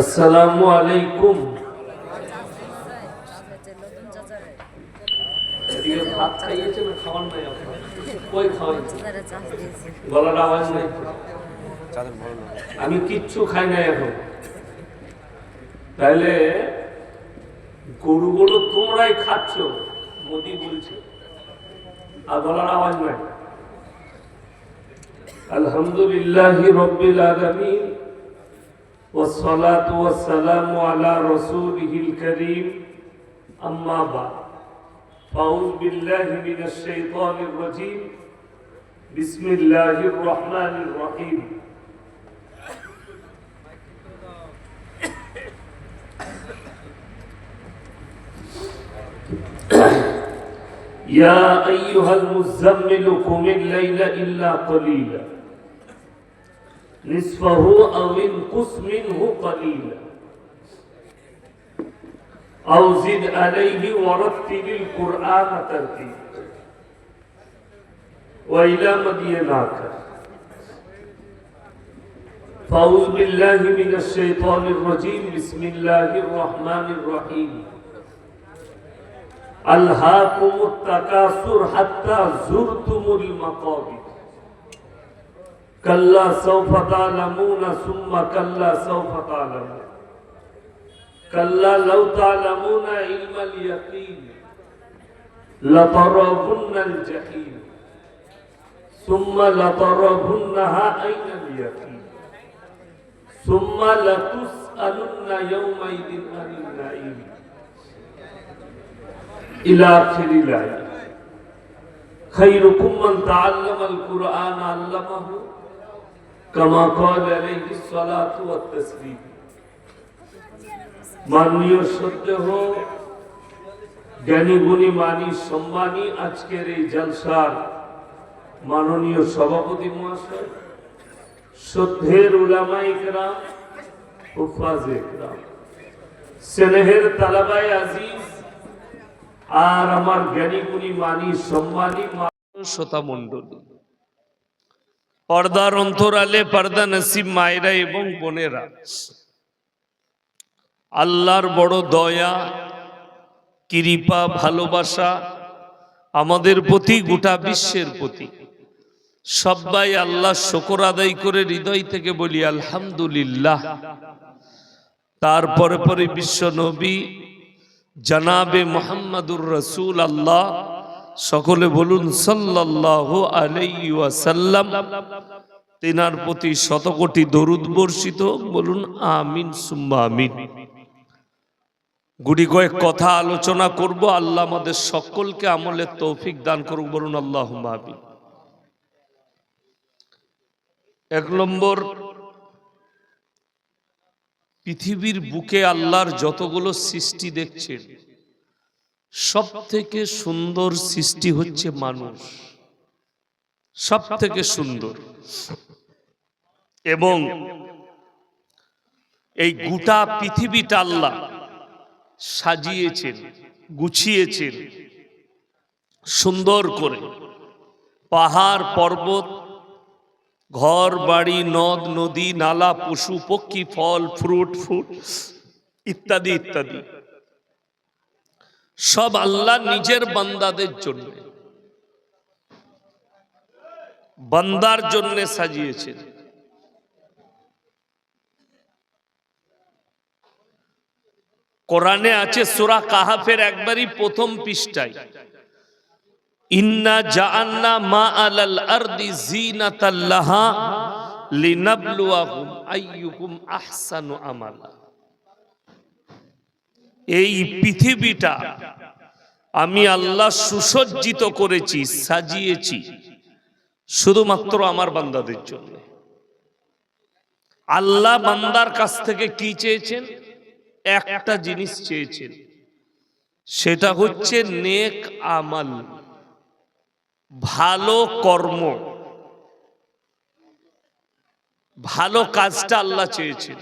আসসালামু আলাইকুম। ভাত খাইয়েছে না খাওয়ার নাই আপনার? কই খাওয়াইছে? গলার আওয়াজ নাই। আমি কিচ্ছু খাই নাই এখন। তাহলে গরুগুলো তোমরাই খাচ্ছ, মোদি বলছে, আর গলার আওয়াজ নাই। আলহামদুলিল্লাহি রাব্বিল আলামিন والصلاة والسلام على رسوله الكريم أما بعد فأعوذ بالله من الشيطان الرجيم بسم الله الرحمن الرحيم يا أيها المزمل قم الليل إلا قليلا نصفه أو انقص منه قليلا أو زد عليه ورتل القرآن ترتيلا وإلى مدين آخر فأعوذ بالله من الشيطان الرجيم بسم الله الرحمن الرحيم ألهاكم التكاثر حتى زرتم المقابر كلا سوف تعلمون ثم كلا سوف تعلمون كلا لو تعلمون علم اليقين لترون الجحيم ثم لترونها عين اليقين ثم لتسألن يومئذ عن النعيم إلى آخر الآية خيركم من تعلم القرآن علمه كما قال عليه الصلاة والتسليم মাননীয় শ্রদ্ধেয় জ্ঞানী গুণী মানী সম্মানী আজকের এই জলসার মাননীয় সভাপতি মহাশয়, শ্রদ্ধের উলামায়ে কেরাম, হুফাজে কেরাম, স্নেহের তালাবায়ে আজিজ আর আমার জ্ঞানী গুণী মানী সম্মানী শ্রোতা মণ্ডলী, পর্দার অন্তরালে পর্দা নসিব মায়েরা এবং বোনেরা, আল্লাহর বড় দয়া কৃপা ভালোবাসা আমাদের প্রতি, গোটা বিশ্বের প্রতি। সবাই আল্লাহ শুকর আদায় করে হৃদয় থেকে বলি আলহামদুলিল্লাহ। তারপরে পরে বিশ্ব নবী জনাবে মুহাম্মাদুর রাসূল আল্লাহ, সকলে বলুন সাল্লাল্লাহু আলাইহি ওয়াসাল্লাম। তিনার প্রতি শতকোটি দরুদ বর্ষিত, বলুন আমিন সুম্মা আমিন। গুটি কয়েক কথা আলোচনা করব, আল্লাহ আমাদের সকলকে আমলের তৌফিক দান করুক, বলুন আল্লাহুম্মা আমিন। এক নম্বর, পৃথিবীর বুকে আল্লাহর যতগুলো সৃষ্টি দেখছেন, সব থেকে সুন্দর সৃষ্টি হচ্ছে মানুষ, সব থেকে সুন্দর। এবং এই গোটা পৃথিবীটা আল্লাহ সাজিয়েছেন, গুছিয়েছেন সুন্দর করে। পাহাড় পর্বত, ঘর বাড়ি, নদ নদী, নালা, পশু পক্ষী, ফল ফ্রুট ইত্যাদি ইত্যাদি, সব আল্লাহ নিজের বান্দাদের জন্য, বান্দার জন্য সাজিয়েছেন। কোরআনে আছে সূরা কাহাফের একবারই প্রথম পৃষ্ঠায়, ইন্না জাআলনা মা আলাল আরদি যিনাতাল লাহা লিনাবলুয়াহুম আইয়ুকুম আহসানু আমালা। এই পৃথিবীটা আমি আল্লাহ সুসজ্জিত করেছি, সাজিয়েছি শুধুমাত্র আমার বান্দাদের জন্য। আল্লাহ বান্দার কাছ থেকে কি চেয়েছেন? একটা জিনিস চেয়েছেন, সেটা হচ্ছে নেক আমাল, ভালো কর্ম, ভালো কাজটা আল্লাহ চেয়েছেন।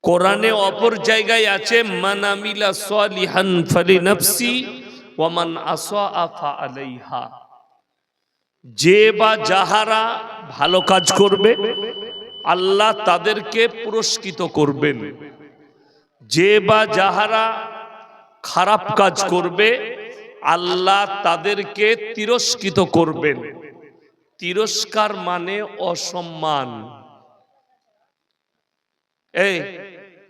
কোরআনে অপর জায়গায় আছে মান আমিলা সালিহান ফালিনাফসি ওয়া মান আসা ফাআলাইহা। যে বা যাহারা ভালো কাজ করবে আল্লাহ তাদেরকে পুরস্কৃত করবেন, যে বা যাহারা খারাপ কাজ করবে আল্লাহ তাদেরকে তিরস্কৃত করবেন। তিরস্কার মানে অসম্মান। এই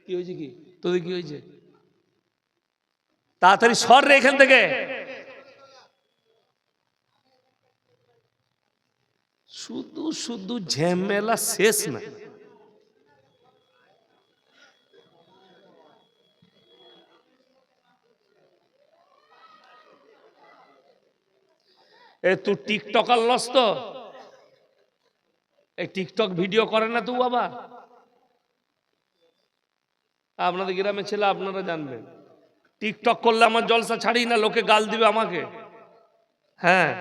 কি হয়েছে, কি তোদের কি হয়েছে? তাড়াতাড়ি সর রে এখান থেকে। শুধু শুধু ঝামেলা শেষ না। এ তুই টিকটকার লস তো? এই টিকটক ভিডিও করে না তুই বাবা? আপনাদের গ্রামের ছেলে, আপনারা জানবেন। টিকটক করলে আমার জলসা ছাড়ি না, লোকে গাল দিবে আমাকে। হ্যাঁ,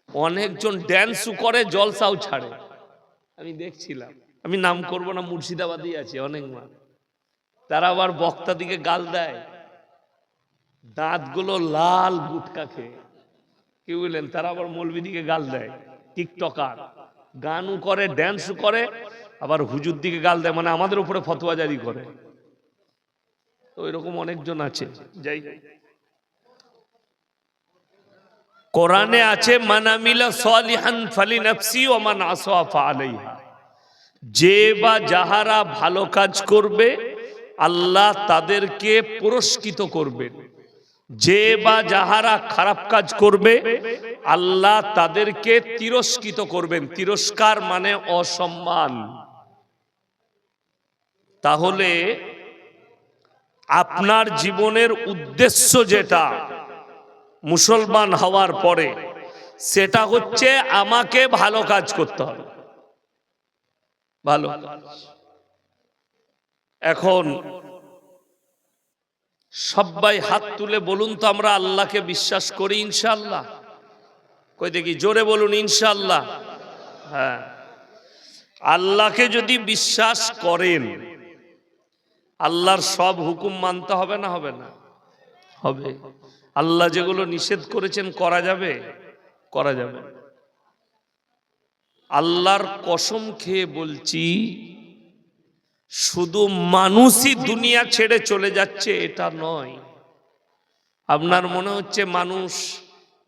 অনেকজন ড্যান্সও করে, জলসাও ছাড়ে, আমি দেখছিলাম। আমি নাম করব না, মুর্শিদাবাদই আছে অনেক মা। তারা আবার বক্তা দিকে গাল দেয়, দাঁতগুলো লাল গুটকা খেয়ে। কি বললেন? তারা আবার মৌলবি দিকে গাল দেয়। টিকটকার গানও করে, ড্যান্সও করে, আবার হুজুর দিকে গাল দেয়, মানে আমাদের উপরে ফতোয়া জারি করে। তো এরকম অনেকজন আছে। যাই, কোরআনে আছে মান আমিলা সালিহান ফালিনাফসি ওয়া মান আসা ফাআলাইহা। যে বা যাহারা ভালো কাজ করবে আল্লাহ তাদেরকে পুরস্কৃত করবেন। যে বা যাহারা খারাপ কাজ করবে আল্লাহ তাদেরকে তিরস্কৃত করবেন। তিরস্কার মানে অসম্মান। তাহলে আপনার জীবনের উদ্দেশ্য যেটা মুসলমান হওয়ার পরে, সেটা হচ্ছে আমাকে ভালো কাজ করতে হবে। ভালো। এখন সবাই হাত তুলে বলুন তো, আমরা আল্লাহকে বিশ্বাস করি ইনশাআল্লাহ? কই দেখি, জোরে বলুন ইনশাআল্লাহ। হ্যাঁ, আল্লাহকে যদি বিশ্বাস করেন, আল্লাহর সব হুকুম মানতে হবে না? হবে না? হবে। আল্লাহ যেগুলো নিষেধ করেছেন করা যাবে? করা যাবে। আল্লাহর কসম খেয়ে বলছি, শুধু মানুষই দুনিয়া ছেড়ে চলে যাচ্ছে এটা নয়। আপনার মনে হচ্ছে মানুষ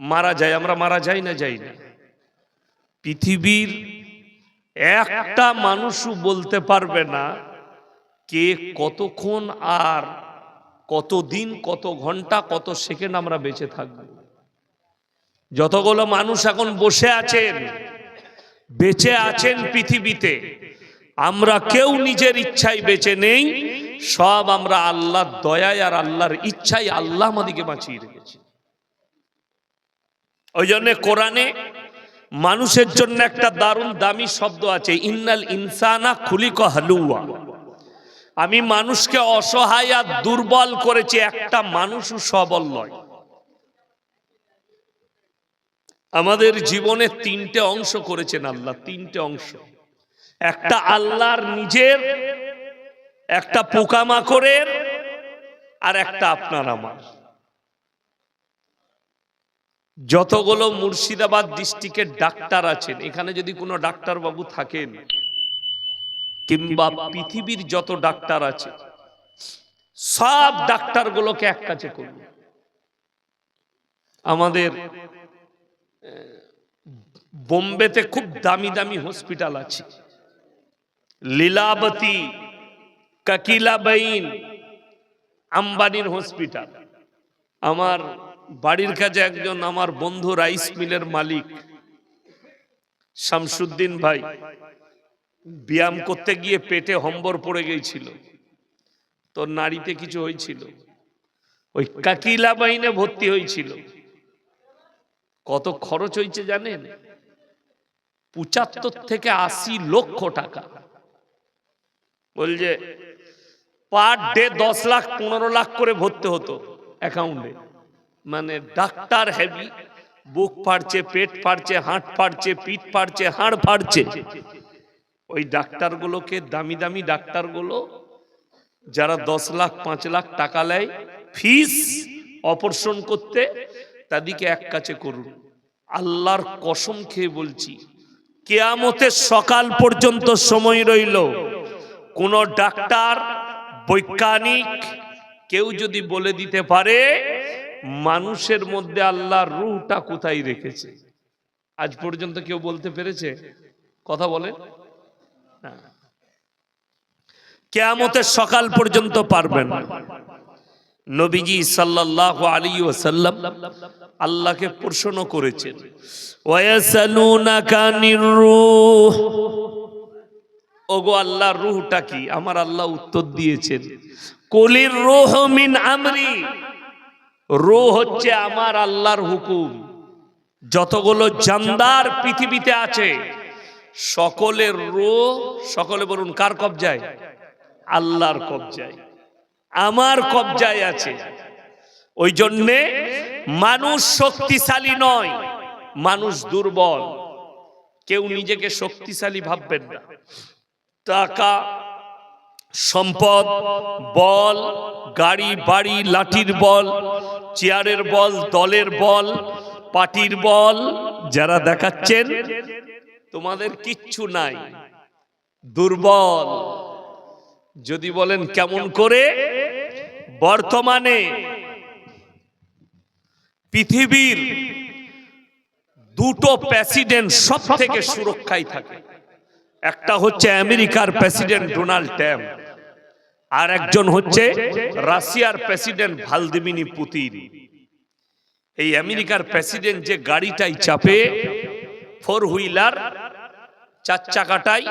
মারা যায়, আমরা মারা যাই না? যাই না। পৃথিবীর একটা মানুষও বলতে পারবে না কে কতক্ষণ আর কতদিন, কত ঘন্টা, কত সেকেন্ড আমরা বেঁচে থাকব। যতগুলো মানুষ এখন বসে আছেন, বেঁচে আছেন পৃথিবীতে, আমরা কেউ নিজের ইচ্ছায় বেঁচে নেই। সব আমরা আল্লাহর দয়ায় আর আল্লাহর ইচ্ছায় আল্লাহ আমাদেরকে বাঁচিয়ে রেখেছে। ওই জন্য কোরআনে মানুষের জন্য একটা দারুণ দামি শব্দ আছে, ইন্নাল ইনসানা খুলিকা হালুয়া। আমি মানুষকে অসহায় আর দুর্বল করেছি, একটা মানুষও সবল নয়। আমাদের জীবনে তিনটে অংশ করেছেন আল্লাহ, তিনটে অংশ। একটা আল্লাহর নিজের, একটা পোকামাকড়ের, আর একটা আপনার আমার। যতগুলো মুর্শিদাবাদ ডিস্ট্রিক্টের ডাক্তার আছেন, এখানে যদি কোনো ডাক্তার বাবু থাকেন, কিংবা পৃথিবীর যত ডাক্তার আছে, সব ডাক্তারগুলোকে এক কাছে করুন। আমাদের বোম্বেতে খুব দামি দামি হসপিটাল আছে, লীলাবতী, কাকিলাবাইন, আম্বানির হসপিটাল। আমার বাড়ির কাছে একজন আমার বন্ধু, রাইস মিলের মালিক শামসুদ্দিন ভাই, ব্যায়াম করতে গিয়ে পেটে হম্বর পড়ে গিয়েছিল, তো নাড়িতে কিছু হয়েছিল, ওই কাকিলাবাইনে ভর্তি হয়েছিল। কত খরচ হয়েছে জানেন? 75 থেকে 80 লক্ষ টাকা। বলছে পার ডে 10 লাখ 15 লাখ করে ভর্তি হতো অ্যাকাউন্টে। মানে ডাক্তার হেভি, বুক ফাড়ছে, পেট ফাড়ছে, হাঁট ফাড়ছে, পিঠ ফাড়ছে, হাড় ফাড়ছে। ওই ডাক্তারগুলোকে, দামি দামি ডাক্তারগুলো যারা 10 লাখ 5 লাখ টাকা নেয় ফিস অপারেশন করতে, তাদেরকে এক কাছে করুন। আল্লাহর কসম খেয়ে বলছি, কিয়ামতের সকাল পর্যন্ত সময় রইল, কোন ডাক্তার বৈজ্ঞানিক কেউ যদি বলে দিতে পারে মানুষের মধ্যে আল্লাহর রূহটা কোথায় রেখেছে, আজ পর্যন্ত কেউ বলতে পেরেছে? কথা বলে না। কিয়ামতের সকাল পর্যন্ত পারবেন না। নবীজি সাল্লাল্লাহু আলাইহি ওয়াসাল্লাম আল্লাহকে প্রশ্ন করেছেন, ওয়ায়াসালুনাকা আনির রূহ, ওগো আল্লাহ রূহটা কি? আমার আল্লাহ উত্তর দিয়েছেন, কুলির রূহ মিন আমরি, রূহ হচ্ছে আমার আল্লাহর হুকুম। যতগুলো জানদার পৃথিবীতে আছে সকলের রূহ, সকলে বলুন কার কবজায়? আল্লাহর কবজায়, আমার কবজায় আছে। ওই জন্যে মানুষ শক্তিশালী নয়, মানুষ দুর্বল। কেউ নিজেকে শক্তিশালী ভাববেন না। টাকা, সম্পদ, বল, গাড়ি বাড়ি, লাঠির বল, চেয়ারের বল, দলের বল, পার্টির বল যারা দেখাচ্ছেন, তোমাদের কিচ্ছু নাই, দুর্বল। যদি বলেন কেমন করে, বর্তমানে পৃথিবীর দুটো প্রেসিডেন্ট সব থেকে সুরক্ষায় থাকে। একটা হচ্ছে আমেরিকার প্রেসিডেন্ট ডোনাল্ড ট্রাম্প, আর একজন হচ্ছে রাশিয়ার প্রেসিডেন্ট ভ্লাদিমির পুতিন। এই আমেরিকার প্রেসিডেন্ট যে গাড়িটাই চাপে, ফোর হুইলার, চার চাকাটাই,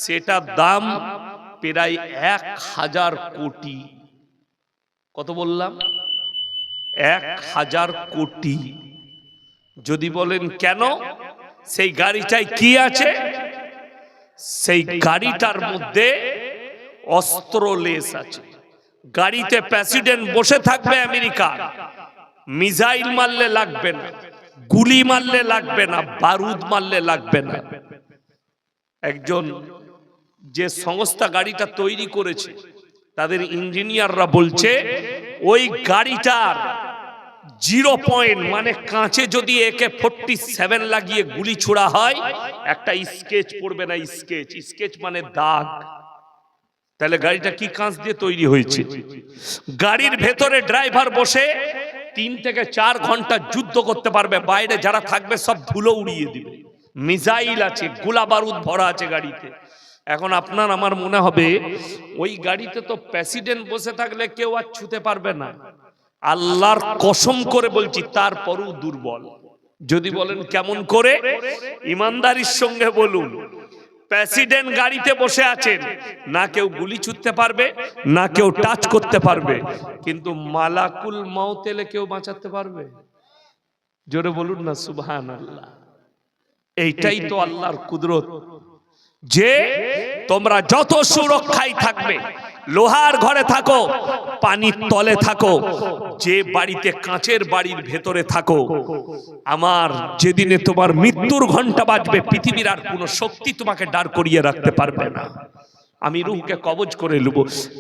সেটার দাম প্রায় 1000 কোটি। কত বললাম? 1000 কোটি। যদি বলেন কেন, সেই গাড়িটায় কি আছে? সেই গাড়িটার মধ্যে অস্ত্র লেস আছে। গাড়িতে প্রেসিডেন্ট বসে থাকবে আমেরিকার, মিসাইল মারলে লাগবে না, গুলি মারলে লাগবে না, বারুদ মারলে লাগবে না। একজন যে সংস্থা গাড়িটা তৈরি করেছে তাদের ইঞ্জিনিয়াররা বলছে ওই গাড়িটার 0 পয়েন্ট, মানে কাঁচে যদি AK-47 লাগিয়ে গুলি ছোড়া হয় একটা স্কেচ পড়বে না। স্কেচ মানে দাগ। তাহলে গাড়িটা কি কাঁচ দিয়ে তৈরি হয়েছে? গাড়ির ভেতরে ড্রাইভার বসে 3 থেকে 4 ঘন্টা যুদ্ধ করতে পারবে, বাইরে যারা থাকবে সব ধুলো উড়িয়ে দিবে। মিসাইল আছে, গোলা বারুদ ভরা আছে গাড়িতে। এখন আপনার আমার মনে হবে ওই গাড়িতে তো প্রেসিডেন্ট বসে থাকলে কেউ আর ছুতে পারবে না। আল্লাহর কসম করে বলছি তারপরও দুর্বল। যদি বলেন কেমন করে, ইমানদারির সঙ্গে বলুন, প্রেসিডেন্ট গাড়িতে বসে আছেন, না কেউ গুলি ছুটতে পারবে, না কেউ টাচ করতে পারবে, কিন্তু মালাকুল মউত এলে কেউ বাঁচাতে পারবে? জোরে বলুন না সুবহানাল্লাহ। এইটাই তো আল্লাহর কুদরত, যে তোমরা যত সুরক্ষায় থাকবে, লোহার ঘরে থাকো, পানির তলে থাকো, যে বাড়িতে কাঁচের বাড়ির ভেতরে থাকো, আমার যেদিনে তোমার মৃত্যুর ঘন্টা বাজবে পৃথিবীর আর কোনো শক্তি তোমাকে দাঁড় করিয়ে রাখতে পারবে না। আমি রূহকে কবজ করে নেব।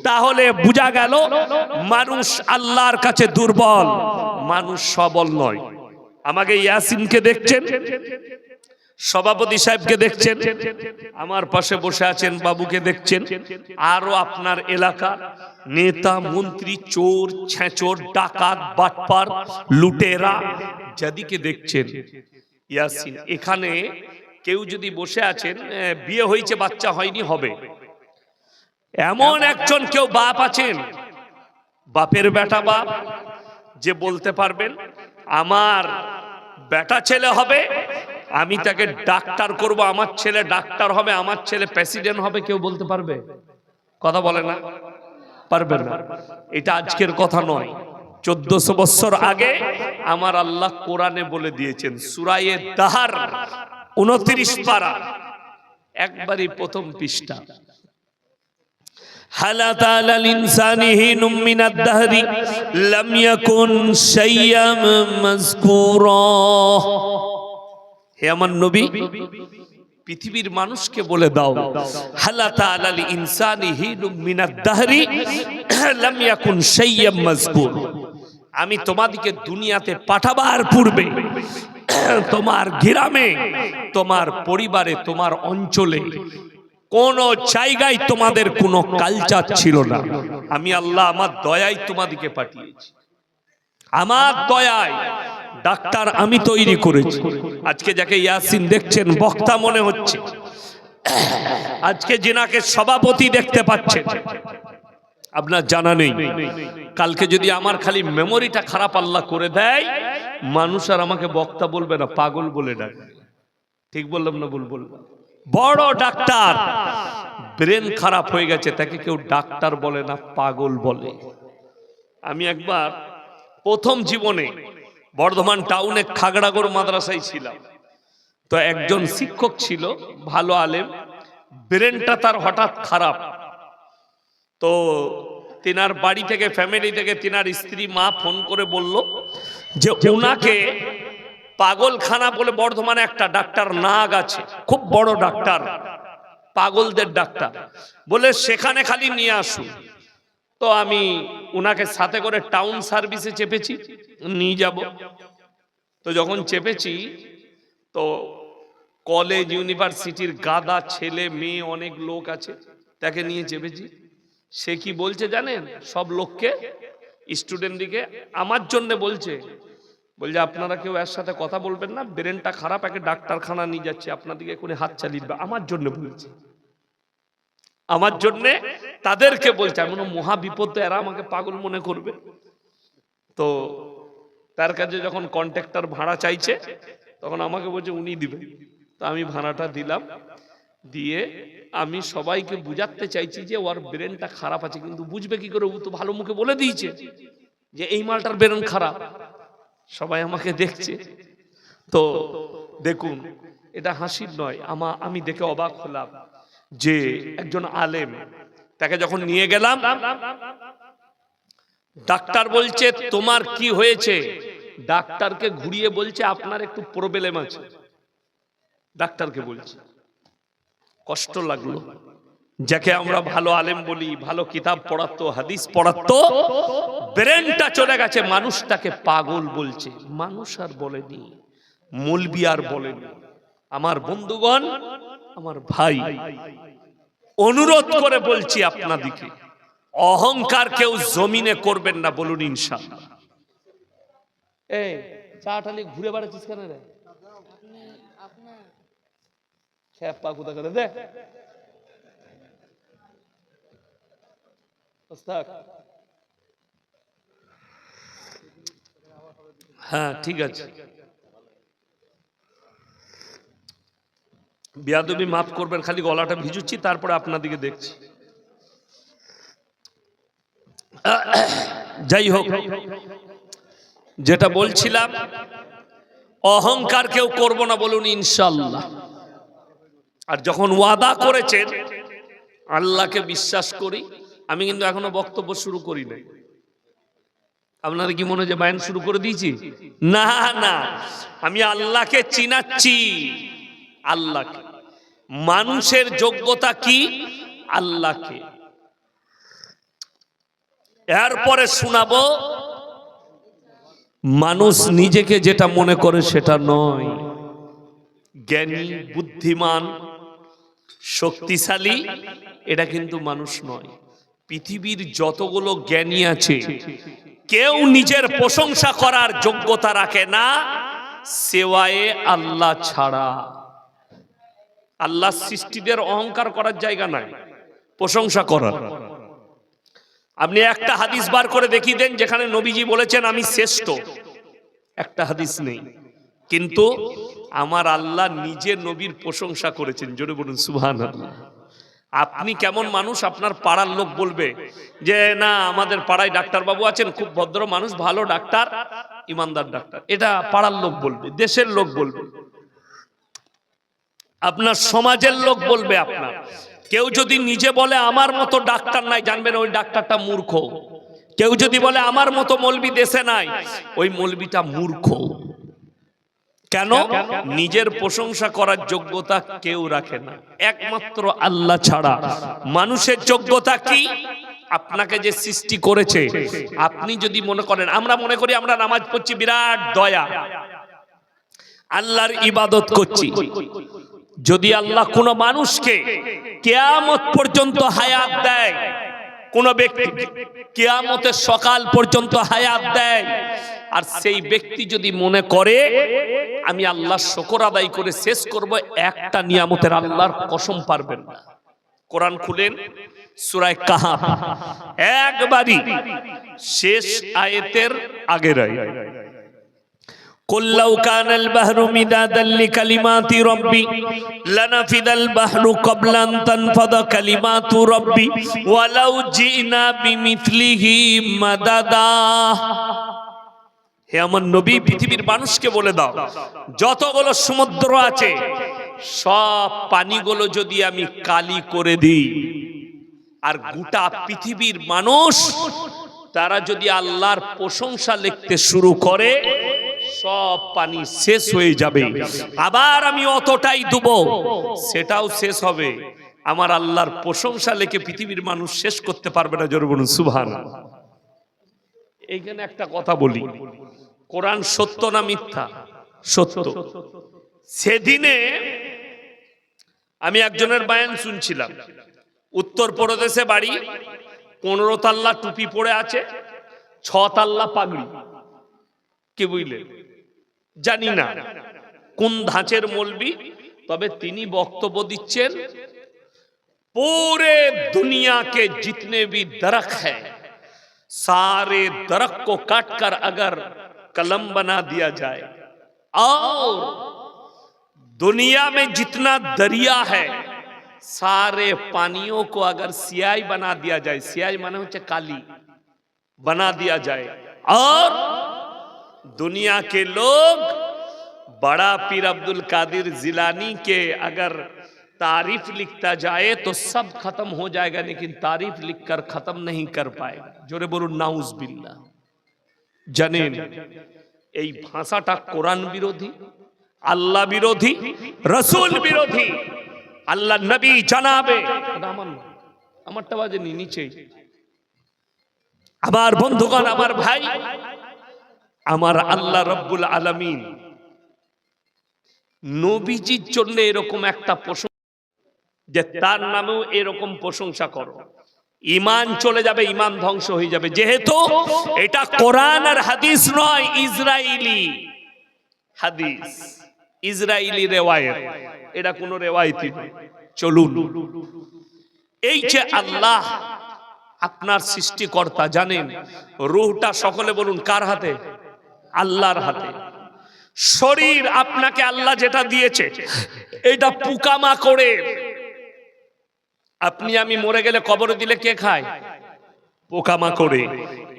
তাহলে বোঝা গেল মানুষ আল্লাহর কাছে দুর্বল, মানুষ সবল নয়। আমাকে ইয়াসিনকে দেখছেন, সভাপতি সাহেবকে দেখছেন, আমার পাশে বসে আছেন বাবুকে দেখছেন, আরো আপনার এলাকার নেতা মন্ত্রী, চোর ছেঁচোর, ডাকাত, বাটপার, লুটেরা যাদিকে দেখছেন, ইয়াসিন, এখানে কেউ যদি বসে আছেন, বিয়ে হয়েছে বাচ্চা হয়নি, হবে এমন একজন কেউ বাপ আছেন, বাপের বেটা বাপ, যে বলতে পারবেন আমার বেটা ছেলে হবে, আমি তাকে ডাক্তার করব, আমার ছেলে ডাক্তার হবে, আমার ছেলে প্রেসিডেন্ট হবে? কেউ বলতে পারবে? কথা বলে না, পারবে না। এটা আজকের কথা নয়, 1400 বছর আগে আমার আল্লাহ কোরআনে বলে দিয়েছেন, সূরা দাহর 29 পারা, একবারই প্রথম পৃষ্ঠা। হালাত আলাল ইনসানি হিনুম মিনাদ দাহরি লাম ইয়াকুন শাইয়াম মাযকুরা। হে আমার নবী, পৃথিবীর মানুষকে বলে দাও, হালাত আলাল ইনসানি হিনুম মিনাদ দাহরি লাম ইয়াকুন শাইয়াম মাযকুর। আমি তোমাদিকে দুনিয়াতে পাঠাবার পূর্বে তোমার গ্রামে, তোমার পরিবারে, তোমার অঞ্চলে কোন জায়গায় তোমাদের কোনো কালচার ছিল না। আমি আল্লাহ আমার দয়ায় তোমাদেরকে পাঠিয়েছি, আমার দয়ায় ডাক্তার আমি তৈরি করেছি। আজকে যাকে ইয়াসিন দেখছেন বক্তা মনে হচ্ছে, আজকে যিনাকে সভাপতি দেখতে পাচ্ছেন, আপনার জানা নেই কালকে যদি আমার খালি মেমোরিটা খারাপ আল্লাহ করে দেয়, মানুষ আর আমাকে বক্তা বলবে না, পাগল বলে ডাকবে। ঠিক বললাম না ভুল বললাম? বড় ডাক্তার, ব্রেন খারাপ হয়ে গেছে, তাকে কেউ ডাক্তার বলে না, পাগল বলে। আমি একবার প্রথম জীবনে বর্ধমান টাউনে খাগড়াগড় মাদ্রাসায় ছিলাম, তো একজন শিক্ষক ছিল ভালো আলেম, ব্রেনটা তার হঠাৎ খারাপ। তো তিনার বাড়ি থেকে, ফ্যামিলি থেকে তিনার স্ত্রী মা ফোন করে বলল যে ওনাকে পাগলখানা বলে বর্ধমানে একটা ডাক্তার নাগ আছে, খুব বড় ডাক্তার, পাগলদের ডাক্তার, বলে সেখানে খালি নিয়ে আসুন। তো আমি উনাকে সাথে করে টাউন সার্ভিসে চেপেছি, নিয়ে যাব। তো যখন চেপেছি তো কলেজ ইউনিভার্সিটির গাদা ছেলে মেয়ে অনেক লোক আছে, তাকে নিয়ে চেপেছি। সে কি বলছে জানেন? সব লোককে, স্টুডেন্টদিকে আমার জন্য বলছে আপনারা কেউ এর সাথে কথা বলবেন না, ব্রেনটা খারাপ, একে ডাক্তারখানা নিয়ে যাচ্ছে, আপনাদেরকে এখনই হাত চালিয়ে দিবে। আমার জন্য বলছে, আমার জন্য তাদেরকে বলছে। এমন মহা বিপদ, এরা আমাকে পাগল মনে করবে। তো তার কাছে যখন কন্ট্রাক্টর ভাড়া চাইছে, তখন আমাকে বলছে উনি দিবেন। তো আমি ভাড়াটা দিলাম, দিয়ে আমি সবাইকে বুঝাতে চাইছি যে ওর ব্রেনটা খারাপ আছে, কিন্তু বুঝবে কি করে? ও তো ভালো মুখে বলে দিয়েছে যে এই মালটার ব্রেন খারাপ। সবাই আমাকে দেখছে। তো দেখুন, এটা হাসির নয়, আমি দেখে অবাক হলাম যে একজন আলেম, তাকে যখন নিয়ে গেলাম, ডাক্তার বলছে তোমার কি হয়েছে? ডাক্তারকে ঘুরিয়ে বলছে আপনার একটু প্রবলেম আছে। ডাক্তারকে বলছে, কষ্ট লাগলো। যাকে আমরা ভালো আলেম বলি, ভালো কিতাব পড়াতো, হাদিস পড়াতো, ব্রেনটা চলে গেছে, মানুষ তাকে পাগল বলছে। মানুষ আর বলেনি, মৌলবি আর বলেনি। আমার বন্ধুগণ, আমার ভাই, অনুরোধ করে বলছি আপনাদিকে, অহংকার কেউ জমিনে করবেন না, বলুন ইনশাআল্লাহ। এই চাটালি ঘুরে বেড়াচ্ছিস কেন রে? খেপা কোথা করে দে। হ্যাঁ ঠিক আছে, বিয়াদবি মাফ করবেন, খালি গলাটা ভিজুচ্ছি, তারপরে আপনাদিকে দেখছি। যাই হোক, যেটা বলছিলাম, অহংকার কেউ করব না, বলুন ইনশাআল্লাহ। আর যখন ওয়াদা করেছেন, আল্লাহকে বিশ্বাস করি। আমি কিন্তু এখনো বক্তব্য শুরু করি নাই। আপনাদের কি মনে হয় যে বায়ান শুরু করে দিয়েছি? না না, আমি আল্লাহকে চিনাচ্ছি, আল্লাহকে। মানুষের যোগ্যতা কি? আল্লাহকে। এরপরে শোনাবো, মানুষ নিজেকে যেটা মনে করে সেটা নয়। জ্ঞানী, বুদ্ধিমান, শক্তিশালী, এটা কিন্তু মানুষ নয়। পৃথিবীর যতগুলো জ্ঞানী আছে, কেউ নিজের প্রশংসা করার যোগ্যতা রাখে না, সেওয়ায়ে আল্লাহ ছাড়া। আল্লাহ সৃষ্টিদের অহংকার করার জায়গা নাই, প্রশংসা করার। আপনি একটা হাদিস বার করে দেখিয়ে দেন যেখানে নবীজি বলেছেন আমি শ্রেষ্ঠ। একটা হাদিস নেই। কিন্তু আমার আল্লাহ নিজে নবীর প্রশংসা করেছেন, জোরে বলুন সুবহানাল্লাহ। আপনি কেমন মানুষ, আপনার পাড়ার লোক বলবে যে না, আমাদের পাড়ায় ডাক্তার বাবু আছেন, খুব ভদ্র মানুষ, ভালো ডাক্তার, ইমানদার ডাক্তার। এটা পাড়ার লোক বলবে, দেশের লোক বলবে, আপনার সমাজের লোক বলবে। আপনার কেউ যদি নিজে বলে আমার মতো ডাক্তার নাই, জানবেন ওই ডাক্তারটা মূর্খ। কেউ যদি বলে আমার মতো মৌলবি দেশে নাই, ওই মৌলবিটা মূর্খ। কেন? নিজের প্রশংসা করার যোগ্যতা কেউ রাখে না, একমাত্র আল্লাহ ছাড়া। মানুষের যোগ্যতা কি? আপনাকে যে সৃষ্টি করেছে, আপনি যদি মনে করেন, আমরা মনে করি আমরা নামাজ পড়ছি বিরাট দয়া, আল্লাহর ইবাদত করছি, যদি আল্লাহ কোন মানুষকে কিয়ামত পর্যন্ত হায়াত দেয়, কোন ব্যক্তি কিয়ামতের সকাল পর্যন্ত হায়াত দেয়, আর সেই ব্যক্তি যদি মনে করে আমি আল্লাহর শুকর আদায় করে শেষ করব, একটা নিয়ামতের আল্লাহর কসম পারবেন না। কোরআন খুলেন সূরা কাহাফ একবারই শেষ আয়াতের আগের আয়াত, قل لو كان البحر مدادا لكلمات ربي لنفد البحر قبل أن تنفد كلمات ربي ولو جئنا بمثله مددا। হে আমার নবী, পৃথিবীর মানুষকে বলে দাও, যতগুলো সমুদ্র আছে সব পানিগুলো যদি আমি কালি করে দিই, আর গোটা পৃথিবীর মানুষ তারা যদি আল্লাহর প্রশংসা লিখতে শুরু করে, সব পানি শেষ হয়ে যাবে। আবার আমি অতটাই দেব, সেটাও শেষ হবে। আমার আল্লাহর প্রশংসা লিখে পৃথিবীর মানুষ শেষ করতে পারবে না। জোরে বলুন সুবহানাল্লাহ। এইখানে একটা কথা বলি, কোরআন সত্য না মিথ্যা? সত্য। সেদিনে আমি একজনের বয়ান শুনছিলাম, উত্তরপ্রদেশে বাড়ি, 15 তাল্লা টুপি পরে আছে, 6 তাল্লা পাগড়ি। কি বুঝলেন? জানি না কোন ধাঁচের মৌলবি, তবে তিনি বক্তব্য দিচ্ছেন पूरे दुनिया के जितने भी दरख्त हैं सारे दरख्त को काटकर अगर कलम बना दिया जाए और दुनिया में जितना दरिया है सारे पानियों को अगर सियाही बना दिया जाए, सियाही माने होच्छे काली, बना दिया जाए, और दुनिया के लोग बड़ा पीर अब्दुल कादिर जिलानी के अगर तारीफ लिखता जाए तो सब खत्म हो जाएगा, लेकिन तारीफ लिखकर खत्म नहीं कर पाएगा। जोरे बोलूं नाउज बिल्लाह। জানেন এই ভাষাটা কোরআন বিরোধী, আল্লাহ বিরোধী, রাসূল বিরোধী। আল্লাহ নবী জানাবে, আমারটা বাজেনি নিচে। আমার বন্ধুগণ, আমার ভাই, আমার আল্লাহ রব্বুল আলামিন নবীজির জন্য এরকম একটা প্রশংসা, যে তার নামেও এরকম প্রশংসা করো, ঈমান চলে যাবে, ঈমান ধ্বংস হয়ে যাবে। যেহেতু এটা কোরআন আর হাদিস নয়, ইসরাইলি হাদিস, ইসরাইলি রিওয়ায়াত, এটা কোনো রিওয়ায়াতই নয়। চলুন, এই যে আল্লাহ আপনার সৃষ্টিকর্তা, জানেন রূহটা সকলে বলুন কার হাতে? আল্লাহর হাতে। শরীর আপনাকে আল্লাহ যেটা দিয়েছে এটা পোকামাকড়ে, আপনি আমি মরে গেলে কবরে দিলে কে খায়? পোকামাকড়ে।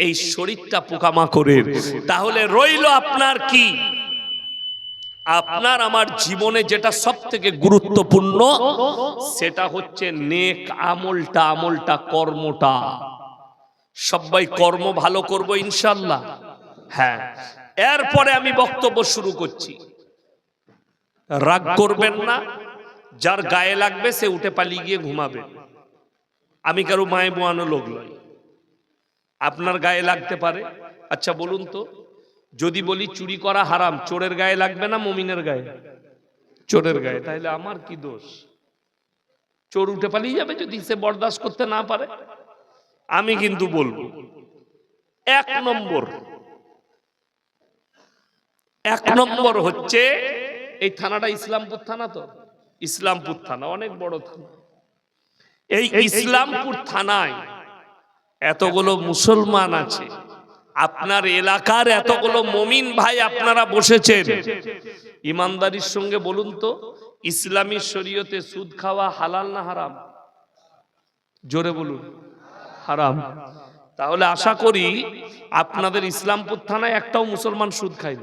এই শরীরটা পোকামাকড়ের। তাহলে রইল আপনার কি? আপনার আমার জীবনে যেটা সব থেকে গুরুত্বপূর্ণ সেটা হচ্ছে নেক আমলটা, আমলটা, কর্মটা। সবাই কর্ম ভালো করব ইনশাআল্লাহ। হ্যাঁ, এরপরে আমি বক্তব্য শুরু করছি। রাগ করবেন না, যার গায়ে লাগবে সে উঠে পালিয়ে গিয়ে ঘুমাবে। আমি কারো মায়ে বোয়ানো লোক নই, আপনার গায়ে লাগতে পারে। আচ্ছা বলুন তো, যদি বলি চুরি করা হারাম, চোরের গায়ে লাগবে না মুমিনের গায়ে? চোরের গায়ে। তাহলে আমার কি দোষ? চোর উঠে পালিয়ে যাবে যদি সে বরদাস্ত করতে না পারে। আমি কিন্তু বলবো, এক নম্বর হচ্ছে এই থানাটা ইসলামপুর থানা, তো ইসলামপুর থানা অনেক বড় থানা। এই ইসলামপুর থানায় এতগুলো মুসলমান আছে, আপনার এলাকার এতগুলো মুমিন ভাই আপনারা বসেছেন, ইমানদারির সঙ্গে বলুন তো, ইসলামী শরীয়তে সুদ খাওয়া হালাল না হারাম? জোরে বলুন হারাম। তাহলে আশা করি আপনাদের ইসলামপুর থানায় একটাও মুসলমান সুদ খায়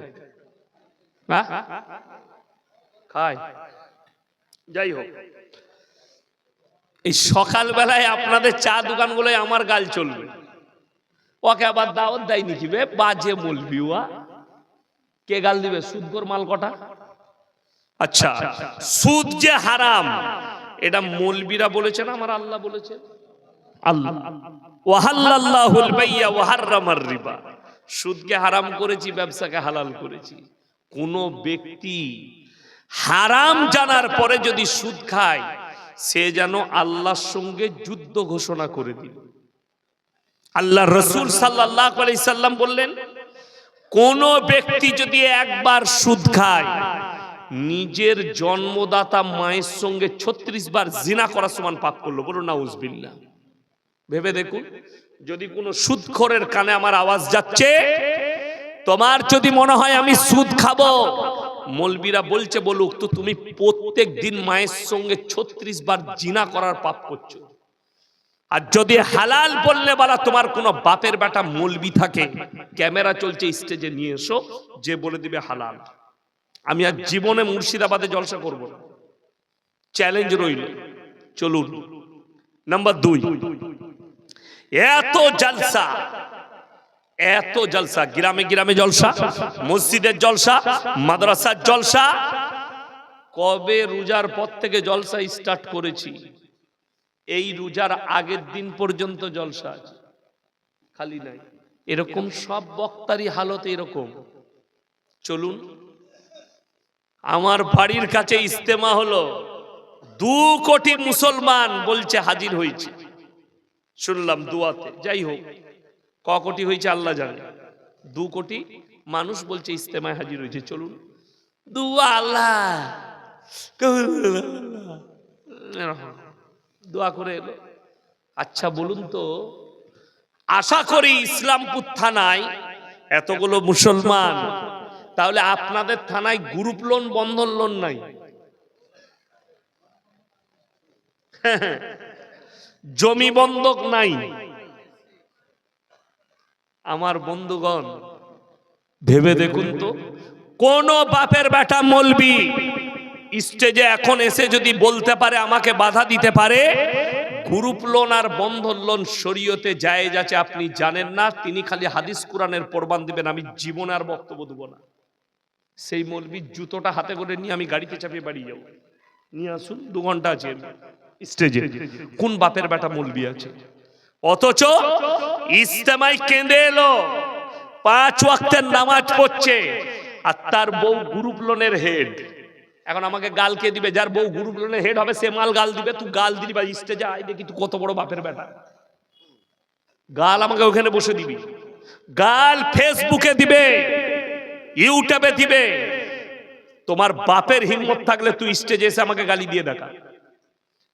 না। খায়? যাই হোক, এই সকাল বেলায় আপনাদের চা দোকানগুলোয় আমার গাল চলবে। ওকে আবার দাওয়াত দেয় নাকি বে বাজে মলবি, ওয়া কে গাল দিবে? সুদখোর মাল কটা। আচ্ছা, সুদ যে হারাম এটা মলবিরা বলেছেন, আমার আল্লাহ বলেছেন। আল্লাহ ওয়াহাল্লাল্লাহুল বাইয়া ওয়া হাররামার রিবা, সুদকে হারাম করেছি, ব্যবসাকে হালাল করেছি। কোন ব্যক্তি হারাম জানার পরে যদি সুদ খায়, সে যেন আল্লাহর সঙ্গে যুদ্ধ ঘোষণা করে দিল। আল্লাহ রসুল সাল্লাল্লাহু আলাইহি সাল্লাম বললেন, কোন ব্যক্তি যদি একবার সুদ খায়, নিজের জন্মদাতা মায়ের সঙ্গে 36 বার জিনা করা সমান পাপ করলো। বলুন নাউজুবিল্লাহ। ভেবে দেখুন, যদি কোনো সুদখোরের কানে আমার আওয়াজ যাচ্ছে, তোমার যদি মনে হয় আমি সুদ খাবো, মৌলবীরা বলছে বলুক, তো তুমি প্রত্যেক দিন মায়ের সঙ্গে 36 বার জিনা করার পাপ করছো। আর যদি হালাল বললে বলা, তোমার কোনো বাপের বেটা মৌলবি থাকে, ক্যামেরা চলছে, স্টেজে নিয়ে এসো, যে বলে দিবে হালাল। আমি আর জীবনে মুর্শিদাবাদে জলসা করব না, চ্যালেঞ্জ রইল। চলুন নাম্বার 2, এত জলসা, এত জলসা, গ্রামে গ্রামে জলসা, মসজিদের জলসা, মাদ্রাসার জলসা। কবে রোজার পর থেকে জলসা স্টার্ট করেছি, এই রোজার আগের দিন পর্যন্ত জলসা আছে, খালি নাই। এরকম সব বক্তারই হালত এরকম। চলুন, আমার বাড়ির কাছে ইস্তেমা হলো, 2 কোটি মুসলমান বলছে হাজির হয়েছে, শুনলাম দুয়াতে। যাই হোক, ক কোটি হয়েছে আল্লাহ জানে, 2 কোটি মানুষ বলছে ইস্তেমায় হাজির হয়েছে। চলুন, দুয়া আল্লাহ দোয়া করে এলো। আচ্ছা বলুন তো, আশা করি ইসলামপুর থানায় এতগুলো মুসলমান, তাহলে আপনাদের থানায় গ্রুপ লোন, বন্ধন লোন নাই? জমি বন্ধক নাই? আমার বন্ধুগণ ভেবে দেখুন তো, কোন বাপের বেটা মৌলবি স্টেজে এখন এসে যদি বলতে পারে, আমাকে বাধা দিতে পারে, গ্রুপ লোন আর বন্ধন লোন শরীয়তে জায়েজ আছে, আপনি জানেন না, তিনি খালি হাদিস কোরআনের প্রমাণ দিবেন, আমি জীবনে আর বক্তব্য দেব না। সেই মৌলবির জুতোটা হাতে করে নিয়ে আমি গাড়িতে চাপিয়ে বাড়ি যাবো। নিয়ে আসুন, 2 ঘন্টা আছে স্টেজে। কোন বাপের বেটা মৌলবি আছে? অথচ ইস্তেমায় কেঁদে এলো, 5 ওয়াক্তের নামাজ পড়ছে, আর তার বউ গ্রুপ লোনের হেড। এখন আমাকে গাল কে দিবে? যার বউ গ্রুপ লোনের হেড হবে, সে মাল গাল দিবে। তুই গাল দিবি বা স্টেজে আয়, দেখি তুই কত বড় বাপের বেটা। গাল আমাকে ওখানে বসে দিবি, গাল ফেসবুকে দিবে, ইউটিউবে দিবে। তোমার বাপের হিম্মত থাকলে তুই স্টেজে এসে আমাকে গালি দিয়ে দেখা,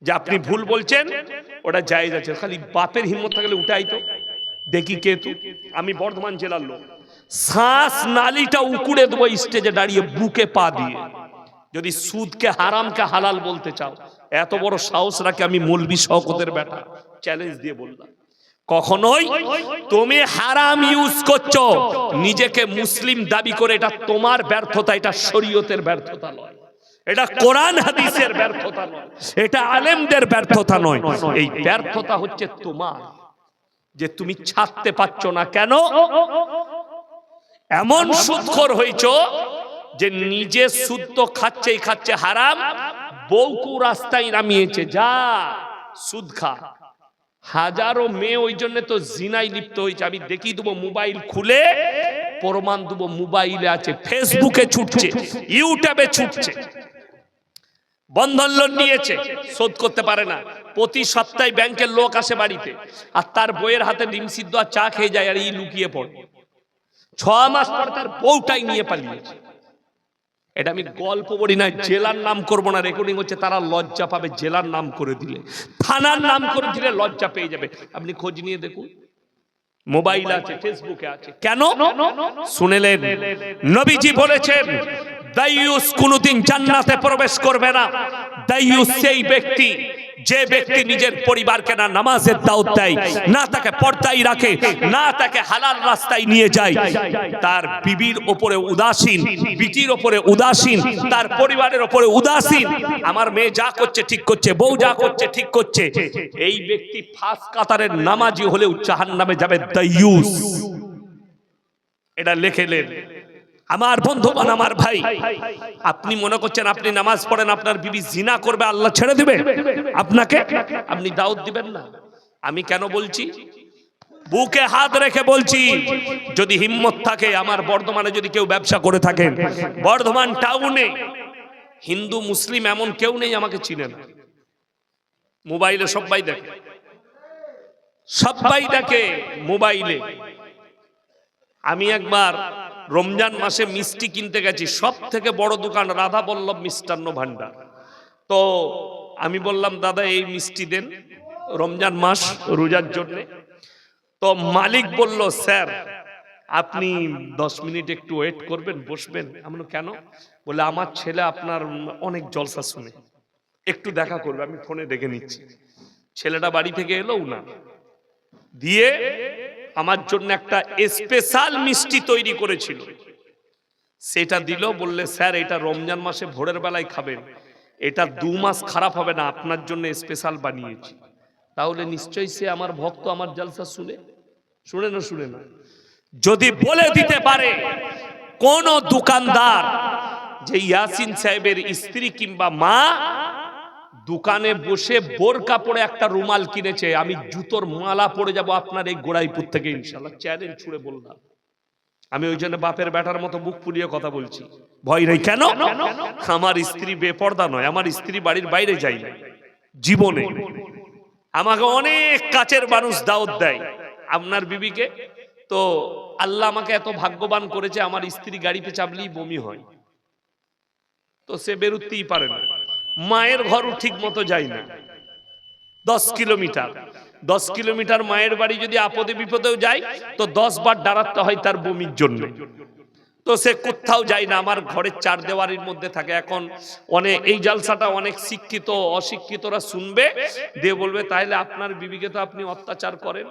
যে আপনি ভুল বলছেন, ওটা জায়েজ আছে। খালি বাপের হিম্মত থাকলে উঠাই তো দেখি কে তুই। আমি বর্ধমান জেলার লোক, শ্বাস নালীটা উকুড়ে দেবো স্টেজে দাঁড়িয়ে, বুকে পা দিয়ে। যদি সুদকে হারামকে হালাল বলতে চাও, এত বড় সাহস রাখে আমি মৌলবি শওকতের বেটা চ্যালেঞ্জ দিয়ে বললাম, কখনোই তুমি হারাম ইউজ করছো নিজেকে মুসলিম দাবি করে, এটা তোমার ব্যর্থতা, এটা শরীয়তের ব্যর্থতা নয়, এটা কোরআন হাদিসের ব্যর্থতা নয়, এটা আলেমদের ব্যর্থতা নয়। এই ব্যর্থতা হচ্ছে তোমার, যে তুমি ছাড়তে পারছো না। কেন? এমন সুদখোর হয়েছো যে নিজে সুদ তো খাচ্ছেই খাচ্ছে হারাম, বউকু রাস্তায় নামিয়েছে, যা সুদ খা। হাজারো মেয়ে ওই জন্য তো জিনায় লিপ্ত হয়েছে। আমি দেখিয়ে দেবো, মোবাইল খুলে প্রমাণ দেবো, মোবাইলে আছে, ফেসবুকে ছুটছে, ইউটিউবে ছুটছে। বন্ধন লোন নিয়েছে, শোধ করতে পারে না, প্রতি সপ্তাহে ব্যাংকের লোক আসে বাড়িতে, আর তার বইয়ের হাতে ডিম সিদ্ধ আর চা খেয়ে যায়, আর এই লুকিয়ে পড়ে। 6 মাস পর তার বউটাই নিয়ে পালিয়েছে। এটা আমি গল্প বলি না, জেলার নাম করব না, রেকর্ডিং হচ্ছে, তারা লজ্জা পাবে। জেলার নাম করে দিলে, থানার নাম করে দিলে লজ্জা পেয়ে যাবে। আপনি খোঁজ নিয়ে দেখুন, মোবাইল আছে, ফেসবুকে আছে। কেন শুনেলেন? নবীজি বলেছেন, দাইয়ুস কোনদিন জান্নাতে প্রবেশ করবে না। দাইয়ুস সেই ব্যক্তি, যে ব্যক্তি নিজের পরিবারকে না নামাজের দাওয়াত দেয়, না তাকে পর্দায় রাখে, না তাকে হালাল রাস্তায় নিয়ে যায়, তার বিবির উপরে উদাসীন, বিটির উপরে উদাসীন, তার পরিবারের উপরে উদাসীন, আমার মেয়ে যা করছে ঠিক করছে, বউ যা করছে ঠিক করছে, এই ব্যক্তি ফাঁস কাতারের নামাজি হলেও জাহান্নামে যাবে। দাইয়ুস, এটা লিখেলেন। আমার বন্ধুগণ, আমার ভাই, আপনি মনে করছেন আপনি নামাজ পড়েন, আপনার বিবি জিনা করবে, আল্লাহ ছেড়ে দিবে আপনাকে? আপনি দাওয়াত দিবেন না। আমি কেন বলছি? বুকে হাত রেখে বলছি, যদি হিম্মত থাকে, আমার বর্ধমানে যদি কেউ ব্যবসা করে থাকেন, বর্ধমান টাউনে হিন্দু মুসলিম এমন কেউ নেই আমাকে চিনে না। মোবাইলে সবাই দেখে, সবাই দেখে মোবাইলে। আমি একবার রমজান মাসে মিষ্টি কিনতে গেছি, সব থেকে বড় দোকান রাধা বল্লভ মিষ্টান্ন ভান্ডার। তো আমি বললাম দাদা এই মিষ্টি দেন, রমজান মাস রোজার জন্য। তো মালিক বলল স্যার আপনি 10 মিনিট একটু ওয়েট করবেন, বসবেন। আমি বললাম কেন? বলে আমার ছেলে আপনার অনেক জলসা শুনে, একটু দেখা করবে, আমি ফোনে দেখে নিচ্ছি। ছেলেটা বাড়ি থেকে এলো না, দিয়ে আমার জন্য একটা স্পেশাল মিষ্টি তৈরি করেছিল, সেটা দিল। বললে স্যার এটা রমজান মাসে ভোরের বেলায় খাবেন, এটা 2 মাস খারাপ হবে না, আপনার জন্য স্পেশাল বানিয়েছি। তাহলে নিশ্চয়ই সে আমার ভক্ত, আমার জলসা শুনে না। যদি বলে দিতে পারে কোন দোকানদার যে ইয়াসিন সাহেবের স্ত্রী কিংবা মা দোকানে বসে বোরকা পরে একটা রুমাল কিনেছে, আমি জুতোর মালা পরে যাব আপনার এই গোড়াইপুর থেকে ইনশাআল্লাহ, চ্যালেঞ্জ ছুড়ে বললাম। আমি ওই জন্য বাপের বেটার মতো মুখ পুড়িয়ে কথা বলছি, ভয় নেই। কেন? আমার স্ত্রী বেপর্দা নয়, আমার স্ত্রী বাড়ির বাইরে যায় না জীবনে। আমাকে অনেক কাছের মানুষ দাওয়াত দেয় আপনার বিবিকে। তো আল্লাহ আমাকে এত ভাগ্যবান করেছে, আমার স্ত্রী গাড়িতে চাপলেই বমি হয়, তো সে বেরুতেই পারে না। মায়ের ঘরও ঠিক মতো যায় না, 10 কিলোমিটার মায়ের বাড়ি যদি আপদে বিপদেও যায় তো 10 বার দাঁড়াতে হয় তার বমির জন্য। তো সে কোথাও যায় না, আমার ঘরের 4 দেওয়ারির মধ্যে থাকে। এখন অনেক এই জালসাটা অনেক শিক্ষিত অশিক্ষিতরা শুনবে, দিয়ে বলবে তাহলে আপনার বিবিকে তো আপনি অত্যাচার করেন।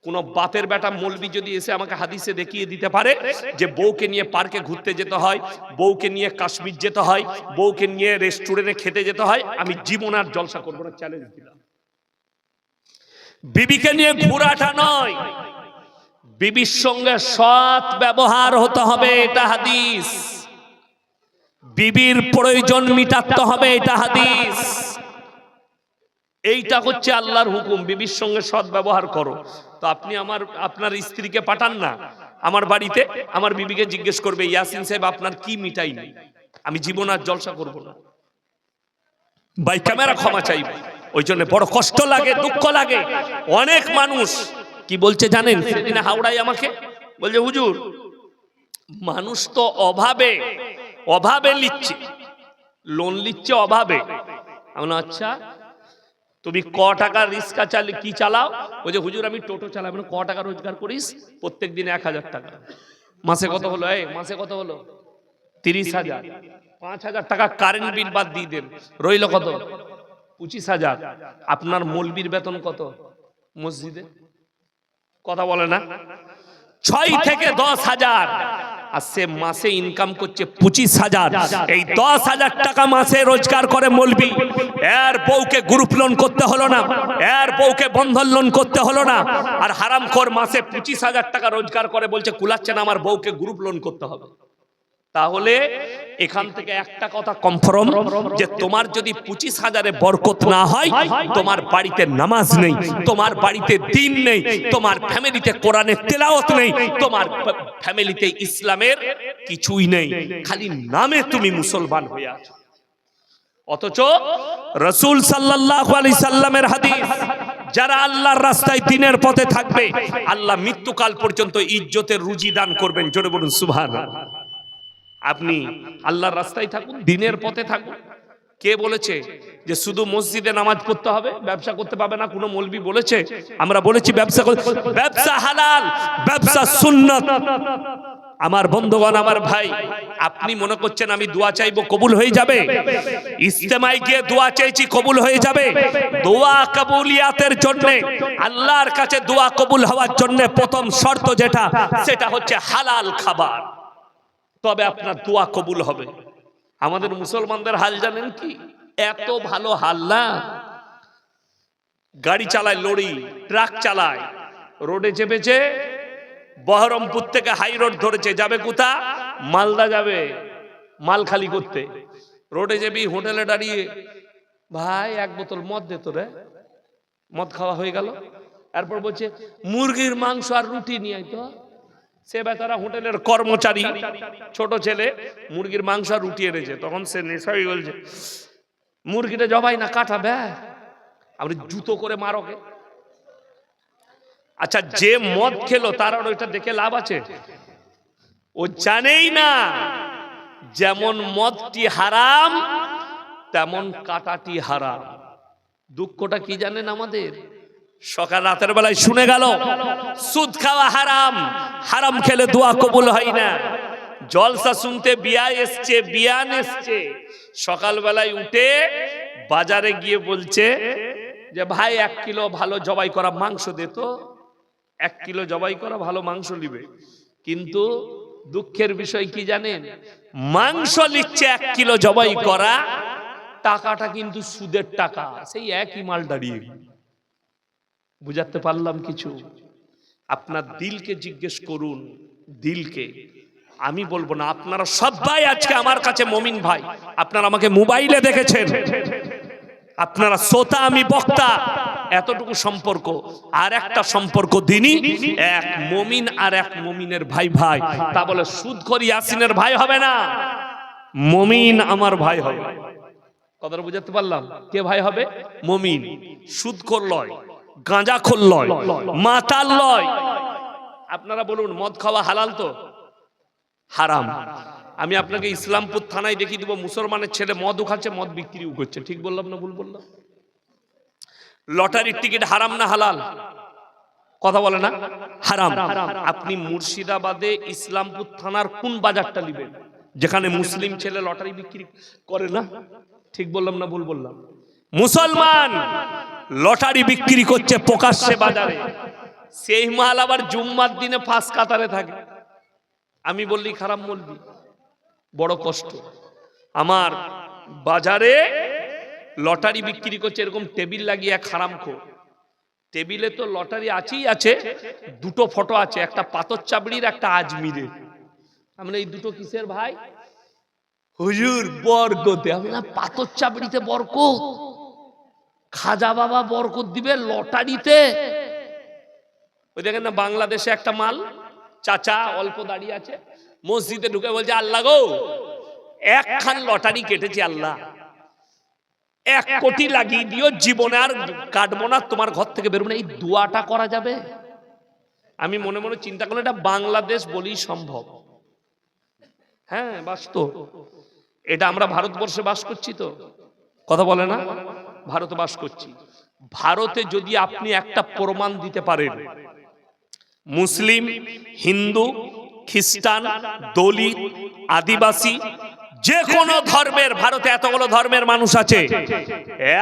কোন বাপের বেটা মৌলবি যদি এসে আমাকে হাদিসে দেখিয়ে দিতে পারে যে বউকে নিয়ে পার্কে ঘুরতে যেতে হয়, বউকে নিয়ে কাশ্মীর যেতে হয়, বউকে নিয়ে রেস্টুরেন্টে খেতে যেতে হয়, আমি জীবন আর জলসা করবো না, চ্যালেঞ্জ দিলাম। বিবিকে নিয়ে ঘোরাটা নয়, বিবির সঙ্গে সৎ ব্যবহার হতে হবে, এটা হাদিস। বিবির প্রয়োজন মিটাতে হবে, এটা হাদিস। এইটা হচ্ছে আল্লাহর হুকুম, বিবির সঙ্গে সৎ ব্যবহার করো। তো আপনি আপনার স্ত্রীকে পাঠান না আমার বাড়িতে, আমার বিবিকে জিজ্ঞেস করবে ইয়াসিন সাহেব আপনার কি মিটাই নেই, আমি জীবন আর জলসা করব না। বাই ক্যামেরা ক্ষমা চাইব। ওই জন্য বড় কষ্ট লাগে, দুঃখ লাগে। অনেক মানুষ কি বলছে জানেন? সেদিন হাওড়ায় আমাকে বলছে হুজুর মানুষ তো অভাবে লিচ্ছে, লোন লিচ্ছে অভাবে। আমি আচ্ছা তুমি ক টাকা রিক্সা কি চালাও? বলছে হুজুর আমি টোটো চালাই। মানে ক টাকা রোজগার করিস? প্রত্যেক দিনে 1000 টাকা। মাসে কত হলো? মাসে কত হলো? 30,000। 5,000 টাকা কারেন্ট বিল বাদ দিয়ে দেন, রইল কত? 25,000। আপনার মৌলবীর বেতন কত মসজিদে? কথা বলে না? 6 থেকে 10,000। আর সে মাসে ইনকাম করছে 25,000। এই 10,000 টাকা মাসে রোজগার করে মৌলবি। এর বউকে গ্রুপ লোন করতে হলো না, এর বউকে বন্ধন লোন করতে হলো না। আর হারামখোর মাসে 25,000 টাকা রোজগার করে, বলছে কুলাচ্ছে না আমার বউকে গ্রুপ লোন করতে হবে। তাহলে এখান থেকে একটা কথা কনফার্ম, যে তোমার যদি 25,000-এ বরকত না হয়, তোমার বাড়িতে নামাজ নেই, তোমার বাড়িতে দ্বীন নেই, তোমার ফ্যামিলিতে কোরআনের তেলাওয়াত নেই, তোমার ফ্যামিলিতে ইসলামের কিছুই নেই, খালি নামে তুমি মুসলমান হয়ে আছো। অথচ রাসূল সাল্লাল্লাহু আলাইহি সাল্লামের হাদিস, যারা আল্লাহর রাস্তায় দ্বীনের পথে থাকবে আল্লাহ মৃত্যুকাল পর্যন্ত ইজ্জতের রুজি দান করবেন। জোরে বলুন সুবহানাল্লাহ। আপনি আল্লাহর রাস্তায় থাকুন, দ্বীনের পথে থাকুন। কে বলেছে যে শুধু মসজিদে নামাজ পড়তে হবে, ব্যবসা করতে পাবে না? কোনো মৌলবি বলেছে? আমরা বলেছি ব্যবসা হালাল, ব্যবসা সুন্নাত। আমার বন্ধুগণ, আমার ভাই, আপনি মনে করছেন আমি দোয়া চাইবো কবুল হয়ে যাবে? ইজতেমায় গিয়ে দোয়া চাইছি কবুল হয়ে যাবে? দোয়া কবুলিয়াতের জন্য, আল্লাহর কাছে দোয়া কবুল হওয়ার জন্য প্রথম শর্ত যেটা, সেটা হচ্ছে হালাল খাবার, তবে আপনার দোয়া কবুল হবে। আমাদের মুসলমানদের হাল জানেন কি? এত ভালো হাল না, গাড়ি চালায়, লরি ট্রাক চালায়, রোডে চেপেছে, বহরমপুর থেকে হাই রোড ধরেছে, যাবে কোথা? মালদা যাবে মাল খালি করতে। রোডে যাবি, হোটেলে দাঁড়িয়ে ভাই 1 বোতল মদ দে তো রে। মদ খাওয়া হয়ে গেল, এরপর বলছে মুরগির মাংস আর রুটি নিয়ে আয় তো। সে বেচারা হোটেলের কর্মচারী, ছোট ছেলে মুরগির মাংস আর রুটি এনেছে, তখন সে নেশা হয়ে বলছে মুরগিটা জবাই না কাটা বে, আপনি জুতো করে মারোকে। আচ্ছা, যে মদ খেলো তার আর ওইটা দেখে লাভ আছে? ও জানেই না যেমন মদটি হারাম তেমন কাটাটি হারাম। দুঃখটা কি জানেন আমাদের? সকাল রাতের বেলায় শুনে গেল সুদ খাওয়া হারাম, হারাম খেলে দোয়া কবুল হয় না। জলসা শুনতে বিয়া এসছে, বিয়ান এসছে, সকাল বেলায় উঠে বাজারে গিয়ে বলছে যে ভাই 1 কিলো ভালো জবাই করা মাংস দে তো, 1 কিলো জবাই করা ভালো মাংস নিবে। কিন্তু দুঃখের বিষয় কি জানেন? মাংস লিখছে 1 কিলো জবাই করা, টাকাটা কিন্তু সুদের টাকা, সেই একই মাল দাঁড়িয়ে। বুঝাতে পারলাম কিছু? আপনার দিলকে জিজ্ঞেস করুন, দিলকে। আমি বলবো না, আপনারা সবাই আজকে আমার কাছে মুমিন ভাই, আপনারা আমাকে মোবাইলে দেখেছেন, আপনারা শ্রোতা আমি বক্তা, এতটুকু সম্পর্ক। আর একটা সম্পর্ক দিনই, এক মুমিন আর এক মুমিনের ভাই ভাই। তা বলে সুদখোর ইয়াসিনের ভাই হবে না, মুমিন আমার ভাই হবে। কথাটা বুঝাতে পারলাম? কে ভাই হবে? মুমিন। সুদখোর লয়, গাঁজাখোর লয়, মাতাল লয়। আপনারা বলুন মদ খাওয়া হালাল তো? হারাম। আমি আপনাকে ইসলামপুর থানায় দেখিয়ে দিব, মুসলমানের ছেলে মদ খাচ্ছে, মদ বিক্রিও করছে। ঠিক বললাম না ভুল বললাম? লটারির টিকিট হারাম না হালাল? কথা বলে না? হারাম। আপনি মুর্শিদাবাদে ইসলামপুর থানার কোন বাজারটা নেবেন যেখানে মুসলিম ছেলে লটারি বিক্রি করে না? ঠিক বললাম না ভুল বললাম? মুসলমান লটারি বিক্রি করছে প্রকাশ্যে বাজারে, সেই মাল আবার জুম্মার দিনে ফাঁস কাতারে থাকে। আমি বললি খারাপ বলবি? বড় কষ্ট। আমার বাজারে লটারি বিক্রি করছে, এরকম টেবিল লাগিয়ে এক হারামখোর। টেবিলে তো লটারি আছেই আছে, দুটো ফটো আছে, একটা পাথর চাবড়ির, একটা আজমিরের। আমি এই দুটো কিসের ভাই? হুজুর বরকতে। আমি না, পাথর চাবড়িতে বরকত, খাজা বাবা বরকত দিবে লটারিতে। ওই দেখেন না বাংলাদেশে একটা মাল, চাচা অল্প দাঁড়িয়ে আছে, মসজিদে ঢুকে বলছে আল্লাহ গো 1খান লটারি কেটেছি, আল্লাহ 1 কোটি লাগিয়ে দিও, জীবনে আর কাটবো না, তোমার ঘর থেকে বেরোবো না। এই দোয়াটা করা যাবে? আমি মনে মনে চিন্তা করলাম এটা বাংলাদেশ বলেই সম্ভব। হ্যাঁ বাস্তব, এটা আমরা ভারতবর্ষে বাস করছি তো, কথা বলে না? ভারতে বাস করছি। ভারতে যদি আপনি একটা প্রমাণ দিতে পারেন, মুসলিম, হিন্দু, খ্রিস্টান, দলিত, আদিবাসী, যে কোনো ধর্মের, ভারতে এতগুলো ধর্মের মানুষ আছে,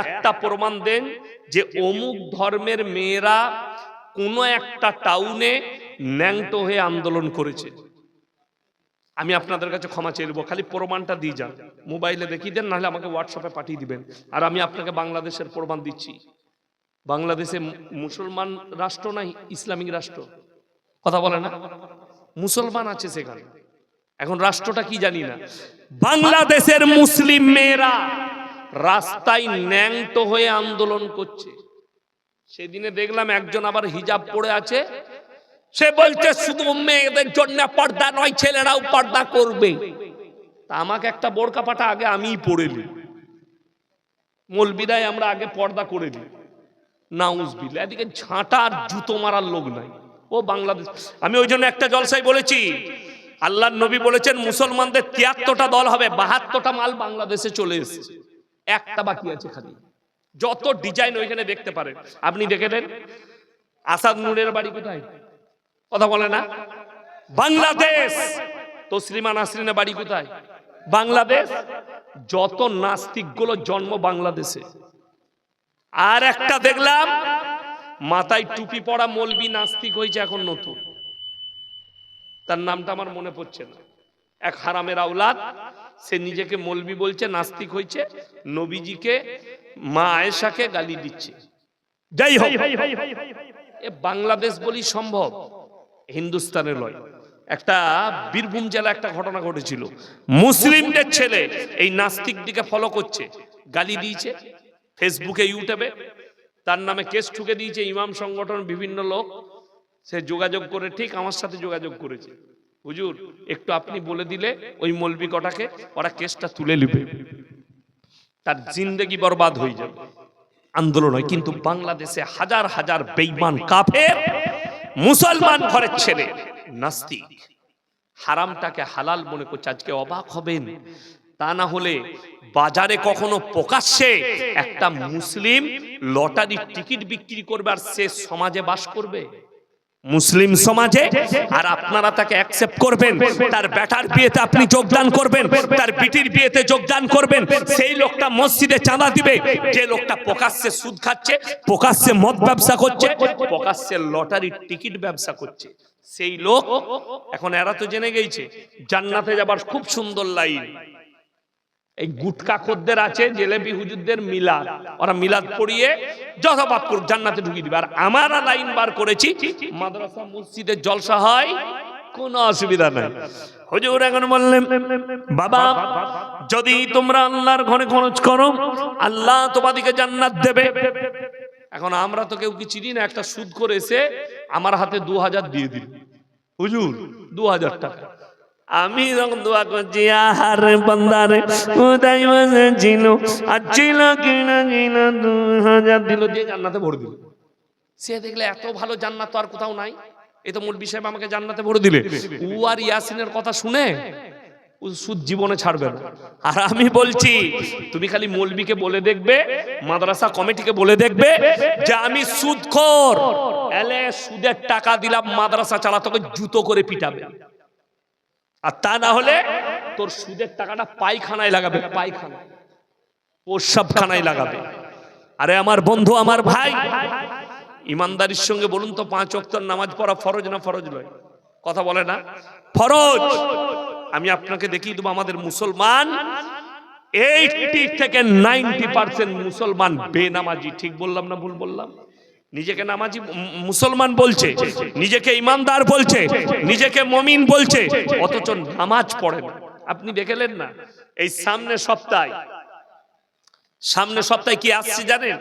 একটা প্রমাণ দেন যে অমুক ধর্মের মেয়েরা কোন একটা টাউনে ন্যাংটো হয়ে আন্দোলন করেছে, আমি আপনাদের কাছে ক্ষমা চেয়ে নেব, খালি প্রমাণটা দিয়ে যান। মোবাইলে দেখিয়ে দেন, নাহলে আমাকে হোয়াটসঅ্যাপে পাঠিয়ে দিবেন। আর আমি আপনাকে বাংলাদেশের প্রমাণ দিচ্ছি। বাংলাদেশে মুসলমান রাষ্ট্র নাই ইসলামিক রাষ্ট্র? কথা বলে না? মুসলমান আছে সেখানে, এখন রাষ্ট্রটা কি জানি না। বাংলাদেশের মুসলিম মেয়েরা রাস্তায় ন্যাংটো হয়ে আন্দোলন করছে। সেদিনে দেখলাম একজন আবার হিজাব পরে আছে, সে বলছে শুধু মেয়েদের জন্য পর্দা নয়, ছেলেরাও পর্দা করবে। তা আমাকে একটা বোরকা পাঠা, আগে আমিই পরে নি, মৌলবিদায় আমরা আগে পর্দা করে নি। নাউজুবিল্লাহ, এদিকে ঝাঁটা আর জুতো মারার লোক নাই। ও বাংলাদেশ, আমি ওই জন্য একটা জলসায় বলেছি, আল্লাহর নবী বলেছেন মুসলমানদের 73টা দল হবে, 72টা মাল বাংলাদেশে চলে এসেছে, একটা বাকি আছে খালি। যত ডিজাইন ওইখানে দেখতে পারেন, আপনি দেখে নেন। আসাদ নূরের বাড়ি কোথায়? কথা বলে না? বাংলাদেশ। তসলিমা নাসরিনের বাড়ি কোথায়? বাংলাদেশ। যত নাস্তিক গুলো জন্ম বাংলাদেশে। আর একটা দেখলাম মাথায় টুপি পরা মৌলবি নাস্তিক হয়েছে এখন নতুন, তার নামটা আমার মনে পড়ছে না। এক হারামের আওলাদ, সে নিজেকে মৌলবি বলছে, নাস্তিক হয়েছে, নবীজিকে, মা আয়েশাকে গালি দিচ্ছে। যাই হোক, এ বাংলাদেশ বলি সম্ভব, হিন্দুস্তানের লয়। একটা বীরভূম জেলা একটা ঘটনা ঘটেছিল, মুসলিমদের ছেলে এই নাস্তিক দিকে ফলো করছে, গালি দিয়েছে ফেসবুকে, ইউটিউবে, তার নামে কেস ঠুকে দিয়েছে ইমাম সংগঠন, বিভিন্ন লোক। সে যোগাযোগ করে ঠিক আমার সাথে যোগাযোগ করেছে, হুজুর একটু আপনি বলে দিলে ওই মৌলবি কটাকে ওরা কেসটা তুলে নেবে, তার জিন্দেগি বরবাদ হয়ে যাবে। আন্দোলন হয়, কিন্তু বাংলাদেশে হাজার হাজার বেঈমান কাফের মুসলমান ঘরের ছেলে নাস্তিক হারামটাকে হালাল মনে করছে। আজকে অবাক হবেন, তা না হলে বাজারে কখনো প্রকাশ্যে একটা মুসলিম লটারির টিকিট বিক্রি করবে আর সে সমাজে বাস করবে, মুসলিম সমাজে, আর আপনারা তাকে অ্যাকসেপ্ট করবেন, তার বেটার বিয়েতে আপনি যোগদান করবেন, তার বিটির বিয়েতে যোগদান করবেন, সেই লোকটা মসজিদে চাঁদা দিবে, যে লোকটা প্রকাশ্যে সুদ খাচ্ছে, প্রকাশ্যে মদ ব্যবসা করছে, প্রকাশ্যে লটারির টিকিট ব্যবসা করছে, সেই লোক এখন এরা তো জেনে গেছে জান্নাতে যাবার খুব সুন্দর লাইন। এই গুটকা খদ্দের আছে জেলেবি হুজুরদের মিলাদ, ওরা মিলাদ পড়িয়ে যত পাপ করুক জান্নাতে ঢুকিয়ে দিবে। আর আমরা লাইন বার করেছি মাদ্রাসা মসজিদের জলসা হয়, কোনো অসুবিধা নাই। হুজুর এখন বললেন বাবা যদি তোমরা আল্লাহর ঘরে খরচ করো আল্লাহ তোমাদেরকে জান্নাত দেবে। এখন আমরা তো কেউ কি চিনি না, একটা সুদ করে এসে আমার হাতে 2000 দিয়ে দিল, হুজুর 2000 টাকা। আমি যখন দোয়া করছি আর বান্দারে কোথায় ছিল আর ছিল কিনা কিনা 2000 দিল, দিয়ে জান্নাতে ভরে দিল। সে দেখলে এত ভালো জান্নাত তো আর কোথাও নাই, এই তো মৌলবি সাহেব আমাকে জান্নাতে ভরে দিলে। ও আর ইয়াসিনের কথা শুনে ও সুদ জীবনে ছাড়বে না। আর আমি বলছি তুমি খালি মৌলবিকে বলে দেখবে, মাদ্রাসা কমিটিকে বলে দেখবে যে আমি সুদখোর, এলে সুদের টাকা দিলাম মাদ্রাসা চালাতে হবে, জুতো করে পিটাবে। আর তা না হলে তোর সুদের টাকাটা পায়খানায় লাগাবে, পায়খানায় প্রস্রাবখানায় লাগাবে। আরে আমার বন্ধু আমার ভাই, ইমানদারির সঙ্গে বলুন তো 5 ওয়াক্ত নামাজ পড়া ফরজ না ফরজ নয়? কথা বলে না ফরজ। আমি আপনাকে দেখিয়ে দেবো আমাদের মুসলমান 80 থেকে 90% মুসলমান বেনামাজি। ঠিক বললাম না ভুল বললাম? নিজেকে নামাজি মুসলমান বলছে, নিজেকে ইমানদার বলছে, নিজেকে মুমিন বলছে, অথচ নামাজ পড়ে না। আপনি দেখলেন না এই সামনে সপ্তাহে কি আসছে জানেন?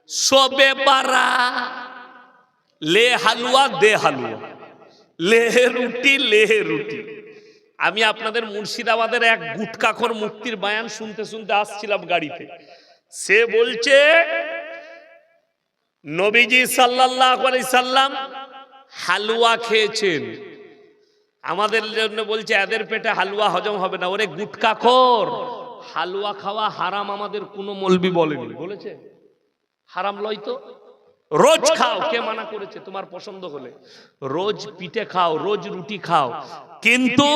শবে বারা, লে হালুয়া দে হালুয়া, লেহে রুটি। আমি আপনাদের মুর্শিদাবাদের এক গুটকাখোর মুক্তির বায়ান শুনতে শুনতে আসছিলাম গাড়িতে। সে বলছে নবীজি সাল্লাল্লাহু আলাইহি সাল্লাম হালুয়া খেয়েছেন, আমাদের জন্য বলছে এদের পেটে হালুয়া হজম হবে না। ওরে গুটকাখোর, হালুয়া খাওয়া হারাম আমাদের কোনো মৌলবি বলেনি। বলেছে হারাম লয় তো? রোজ খাও, কে মানা করেছে? তোমার পছন্দ হলে রোজ পিঠে খাও, রোজ রুটি খাও, কিন্তু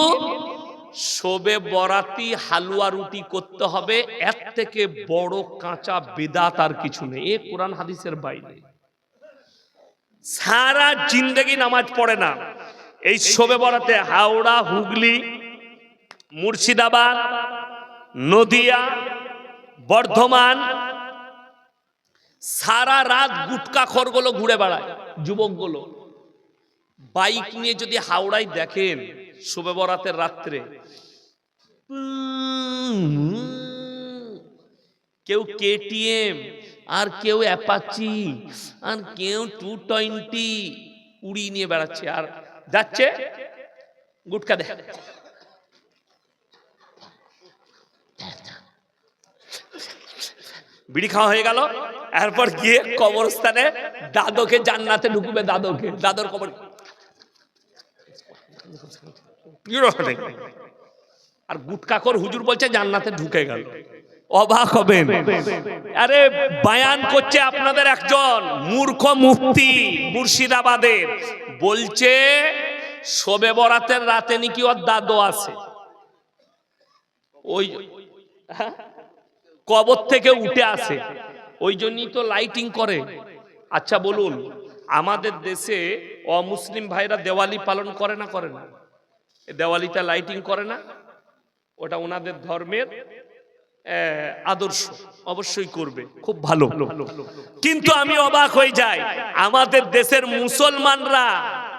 শবে বরাতি হালুয়া রুটি করতে হবে, এর থেকে বড় কাঁচা বিদআত আর কিছু নেই। এ কোরআন হাদিসের বাইরে। সারা জিন্দেগি নামাজ পড়ে না, এই শবে বরাতে হাওড়া, হুগলি, মুর্শিদাবাদ, নদিয়া, বর্ধমান সারা রাত গুটকাখোরগুলো ঘুরে বেড়ায়। যুবকগুলো বাইক নিয়ে যদি হাওড়ায় দেখেন শবে বরাতের রাত্রে, কেউ কেটিএম আর কেউ অ্যাপাচি আর কেউ 220 উড়িয়ে নিয়ে বেড়াচ্ছে আর যাচ্ছে গুটকা দেখ। বিড়ি খাওয়া হয়ে গেল, এরপর গিয়ে কবরস্থানে দাদুকে জান্নাতে ঢুকবে, দাদুর কবর। আর গুটকাখোর হুজুর বলছে জান্নাতে ঢুকে গেল। অবাক হবেন। আরে বায়ান করছে আপনাদের একজন মূর্খ মুফতি মুর্শিদাবাদের, বলছে শবে বরাতের রাতে নাকি ওর দাদু আছে, ওই কবর থেকে উঠে আসে, ওই জন্যই তো লাইটিং করে। আচ্ছা বলুন, আমাদের দেশে অমুসলিম ভাইরা দেওয়ালি পালন করে না? করে না? দেওয়ালিতে লাইটিং করে না? ওটা ওনাদের ধর্মের আদর্শ, অবশ্যই করবে, খুব ভালো। কিন্তু আমি অবাক হয়ে যাই, আমাদের দেশের মুসলমানরা,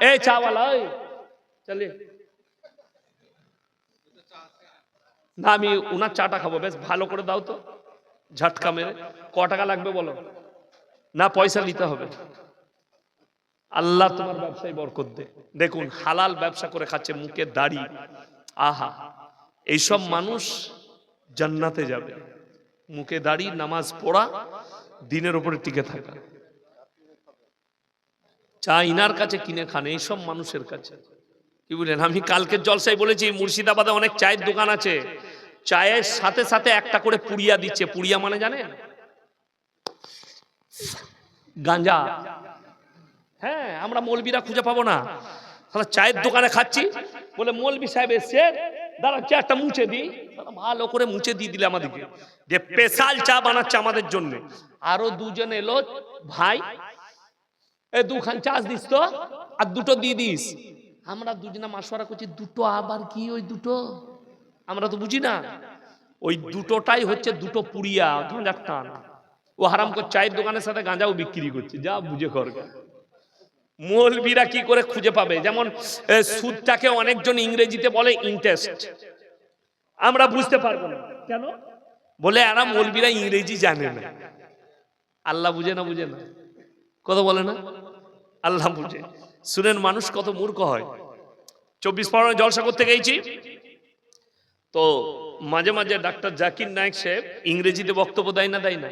এই চাওয়ালা চলে না, আমি ওনার চাটা খাবো, বেশ ভালো করে দাও তো, ঝাটকা মেরে। ক টাকা লাগবে বলো? না পয়সা নিতে হবে? আল্লাহ তোমার ব্যবসায় বরকত দে। দেখুন হালাল ব্যবসা করে খাচ্ছে, মুখে দাড়ি, আহা, এইসব মানুষ জান্নাতে যাবে। মুখে দাড়ি, নামাজ পড়া, দিনের উপরে টিকে থাকা, চা ইনার কাছে কিনে খান, এইসব মানুষের কাছে। কি বলেন? আমি কালকের জলসায় বলেছি মুর্শিদাবাদে অনেক চায়ের দোকান আছে, চায়ের সাথে সাথে একটা করে পুড়িয়া দিচ্ছে। পুড়িয়া মানে জানেন? গাঁজা। হ্যাঁ, আমরা মৌলবীরা খুঁজে পাবো না। চায়ের দোকানে খাচ্ছি, বলে মৌলবী সাহেব এসছে, দাঁড়া চেয়ারটা মুছে দিই। ভালো করে মুছে দিয়ে দিলে আমাদেরকে, যে স্পেশাল চা বানাচ্ছে আমাদের জন্য। আরো দুজন এলো, ভাই এ দুখান চা দিস তো, আর দুটো দিয়ে দিস। আমরা দুজনে মাসওয়ারা করছি, দুটো আবার কি ওই দুটো? আমরা তো বুঝি না। ওই দুটোটাই হচ্ছে দুটো পুড়িয়া গাঁজার টান। ও হারাম করে চায়ের দোকানের সাথে গাঁজাও বিক্রি করছে, যা বুঝে কর। মৌলবীরা কি করে খুঁজে পাবে? যেমন সুদটাকে অনেকজন ইংরেজিতে বলে ইন্টারেস্ট, আমরা বুঝতে পারবো না কেন? বলে এরা মৌলবীরা ইংরেজি জানে না। আল্লাহ বুঝে না? বুঝে না? কথা বলে না? আল্লাহ বুঝে। শুনেন মানুষ কত মূর্খ হয়। 24 পরগনা জলসা করতে গেছি তো মাঝে মাঝে ডাক্তার জাকির নায়েক সাহেব ইংরেজিতে বক্তব্য দেয় না? দেয় না?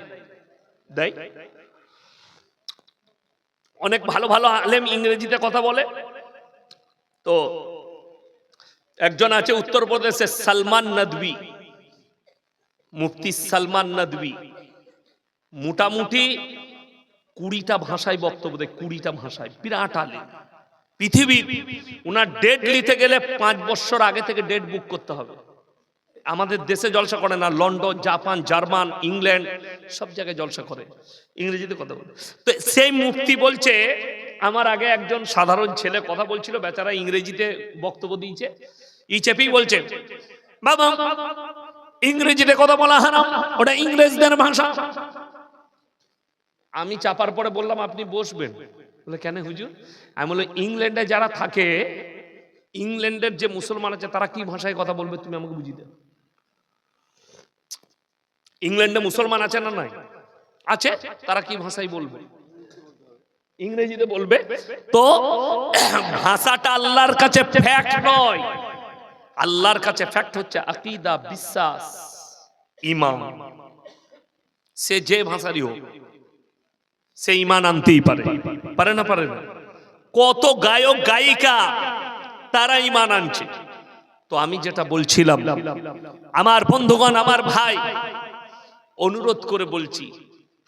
দেয়। অনেক ভালো ভালো আলেম ইংরেজিতে কথা বলে। তো একজন আছে উত্তরপ্রদেশে, সালমান নদভী, মুফতি সালমান নদভী, মোটামুটি 20টা ভাষায় বক্তব্য দেয়। 20টা ভাষায়, বিরাট আলেম। পৃথিবীর উনার ডেট নিতে গেলে 5 বছর আগে থেকে ডেট বুক করতে হবে। আমাদের দেশে জলসা করে না, লন্ডন, জাপান, জার্মান, ইংল্যান্ড সব জায়গায় জলসা করে, ইংরেজিতে কথা বলে। তো সেই মুফতি বলছে, আমার আগে একজন সাধারণ ছেলে কথা বলছিল, বেচারা ইংরেজিতে বক্তব্য দিয়েছে, ই চেপেই বলছে, বাবা ইংরেজিতে কথা বলা হারাম, ওটা ইংরেজদের ভাষা। আমি চাপার পরে বললাম আপনি বসবেন। বলে কেন হুজুর? আমি বললাম ইংল্যান্ডে যারা থাকে, ইংল্যান্ডের যে মুসলমান আছে তারা কি ভাষায় কথা বলবে তুমি আমাকে বুঝিয়ে দাও। ইংল্যান্ডে মুসলমান আছে না? নাই আছে। তারা কি ভাষায় বলবে? ইংরেজিতে বলবে। তো ভাষাটা আল্লাহর কাছে ফ্যাক্ট নয়। আল্লাহর কাছে ফ্যাক্ট হচ্ছে আকীদা, বিশ্বাস, ঈমান। সে যে ভাষারই হোক, সে ঈমান আনতেই পারে। পারে না? পারে না? কত গায়ক গায়িকা তারা ঈমান আনছে। তো আমি যেটা বলছিলাম, আমার বন্ধুগণ, আমার ভাই, অনুরোধ করে বলছি,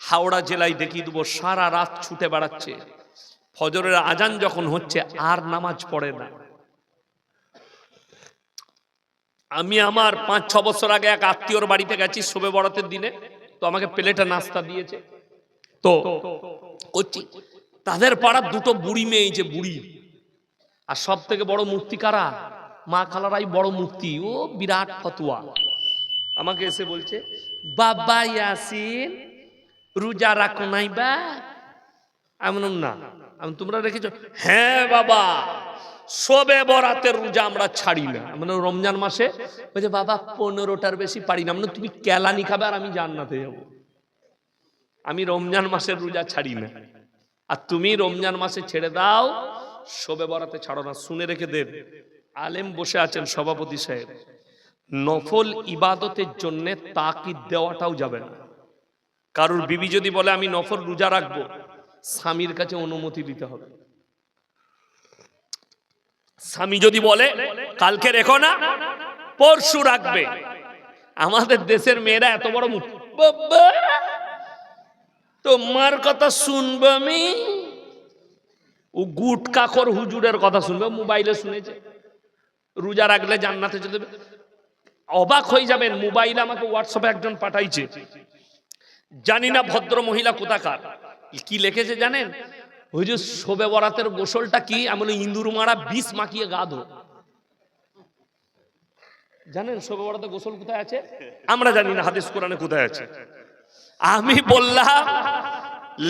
হাওড়া জেলায় দেখিয়ে দেবো সারা রাত ছুটে বেড়াচ্ছে, ফজরের আজান যখন হচ্ছে আর নামাজ পড়ে না। আমি আমার 5-6 বছর আগে এক আত্মীয়র বাড়িতে গেছি শবে বরাতের দিনে, তো আমাকে প্লেটে নাস্তা দিয়েছে। তো করছি, তাদের পাড়ার দুটো বুড়ি মেয়ে, যে বুড়ি, আর সব থেকে বড় মুফতি কারা? মা খালারাই বড় মুফতি, ও বিরাট ফতোয়া। আমাকে এসে বলছে, বাবা ইয়াসিন রোজা রাখো নাই বা? আমি বললাম না। আমি তোমরা রেখেছো? হ্যাঁ বাবা, শবে বরাতের রোজা আমরা ছাড়ি না। মানে রমজান মাসে বলছে বাবা 15টার বেশি পারি না। মানে তুমি কেলানি খাবে আর আমি জান্নাতে যাবো। আমি রমজান মাসের রোজা ছাড়ি না, আর তুমি রমজান মাসে ছেড়ে দাও, শবে বরাতে ছাড়ো না। শুনে রেখে দেন, আলেম বসে আছেন সভাপতি সাহেব, নফল ইবাদতের জন্য তাকিদ দেওয়াটাও যাবে না। কারুর বিবি যদি বলে আমি নফল রোজা রাখবো, স্বামীর কাছে অনুমতি দিতে হবে। স্বামী যদি বলে কালকে রেখো না, পরশু রাখবে। আমাদের দেশের মেয়েরা এত বড় মুখ, বাবা তোমার কথা শুনবো আমি? ও গুটকাখোর হুজুরের কথা শুনবে, মোবাইলে শুনেছে রোজা রাখলে জান্নাতে চলে যাবে। অবাক হয়ে যাবেন, মোবাইলে আমাকে হোয়াটসঅ্যাপে একজন পাঠাইছে, জানি না ভদ্র মহিলা কোথাকার, কি লিখেছে জানেন? হুজুর শবে বরাতের গোসলটা কি? আমি বলি ইন্দুর মারা বিষ মাখিয়ে গা ধো। জানেন শবে বরাতের গোসল কোথায় আছে? আমরা জানি না হাদিস কোরআনে কোথায় আছে। আমি বললাম,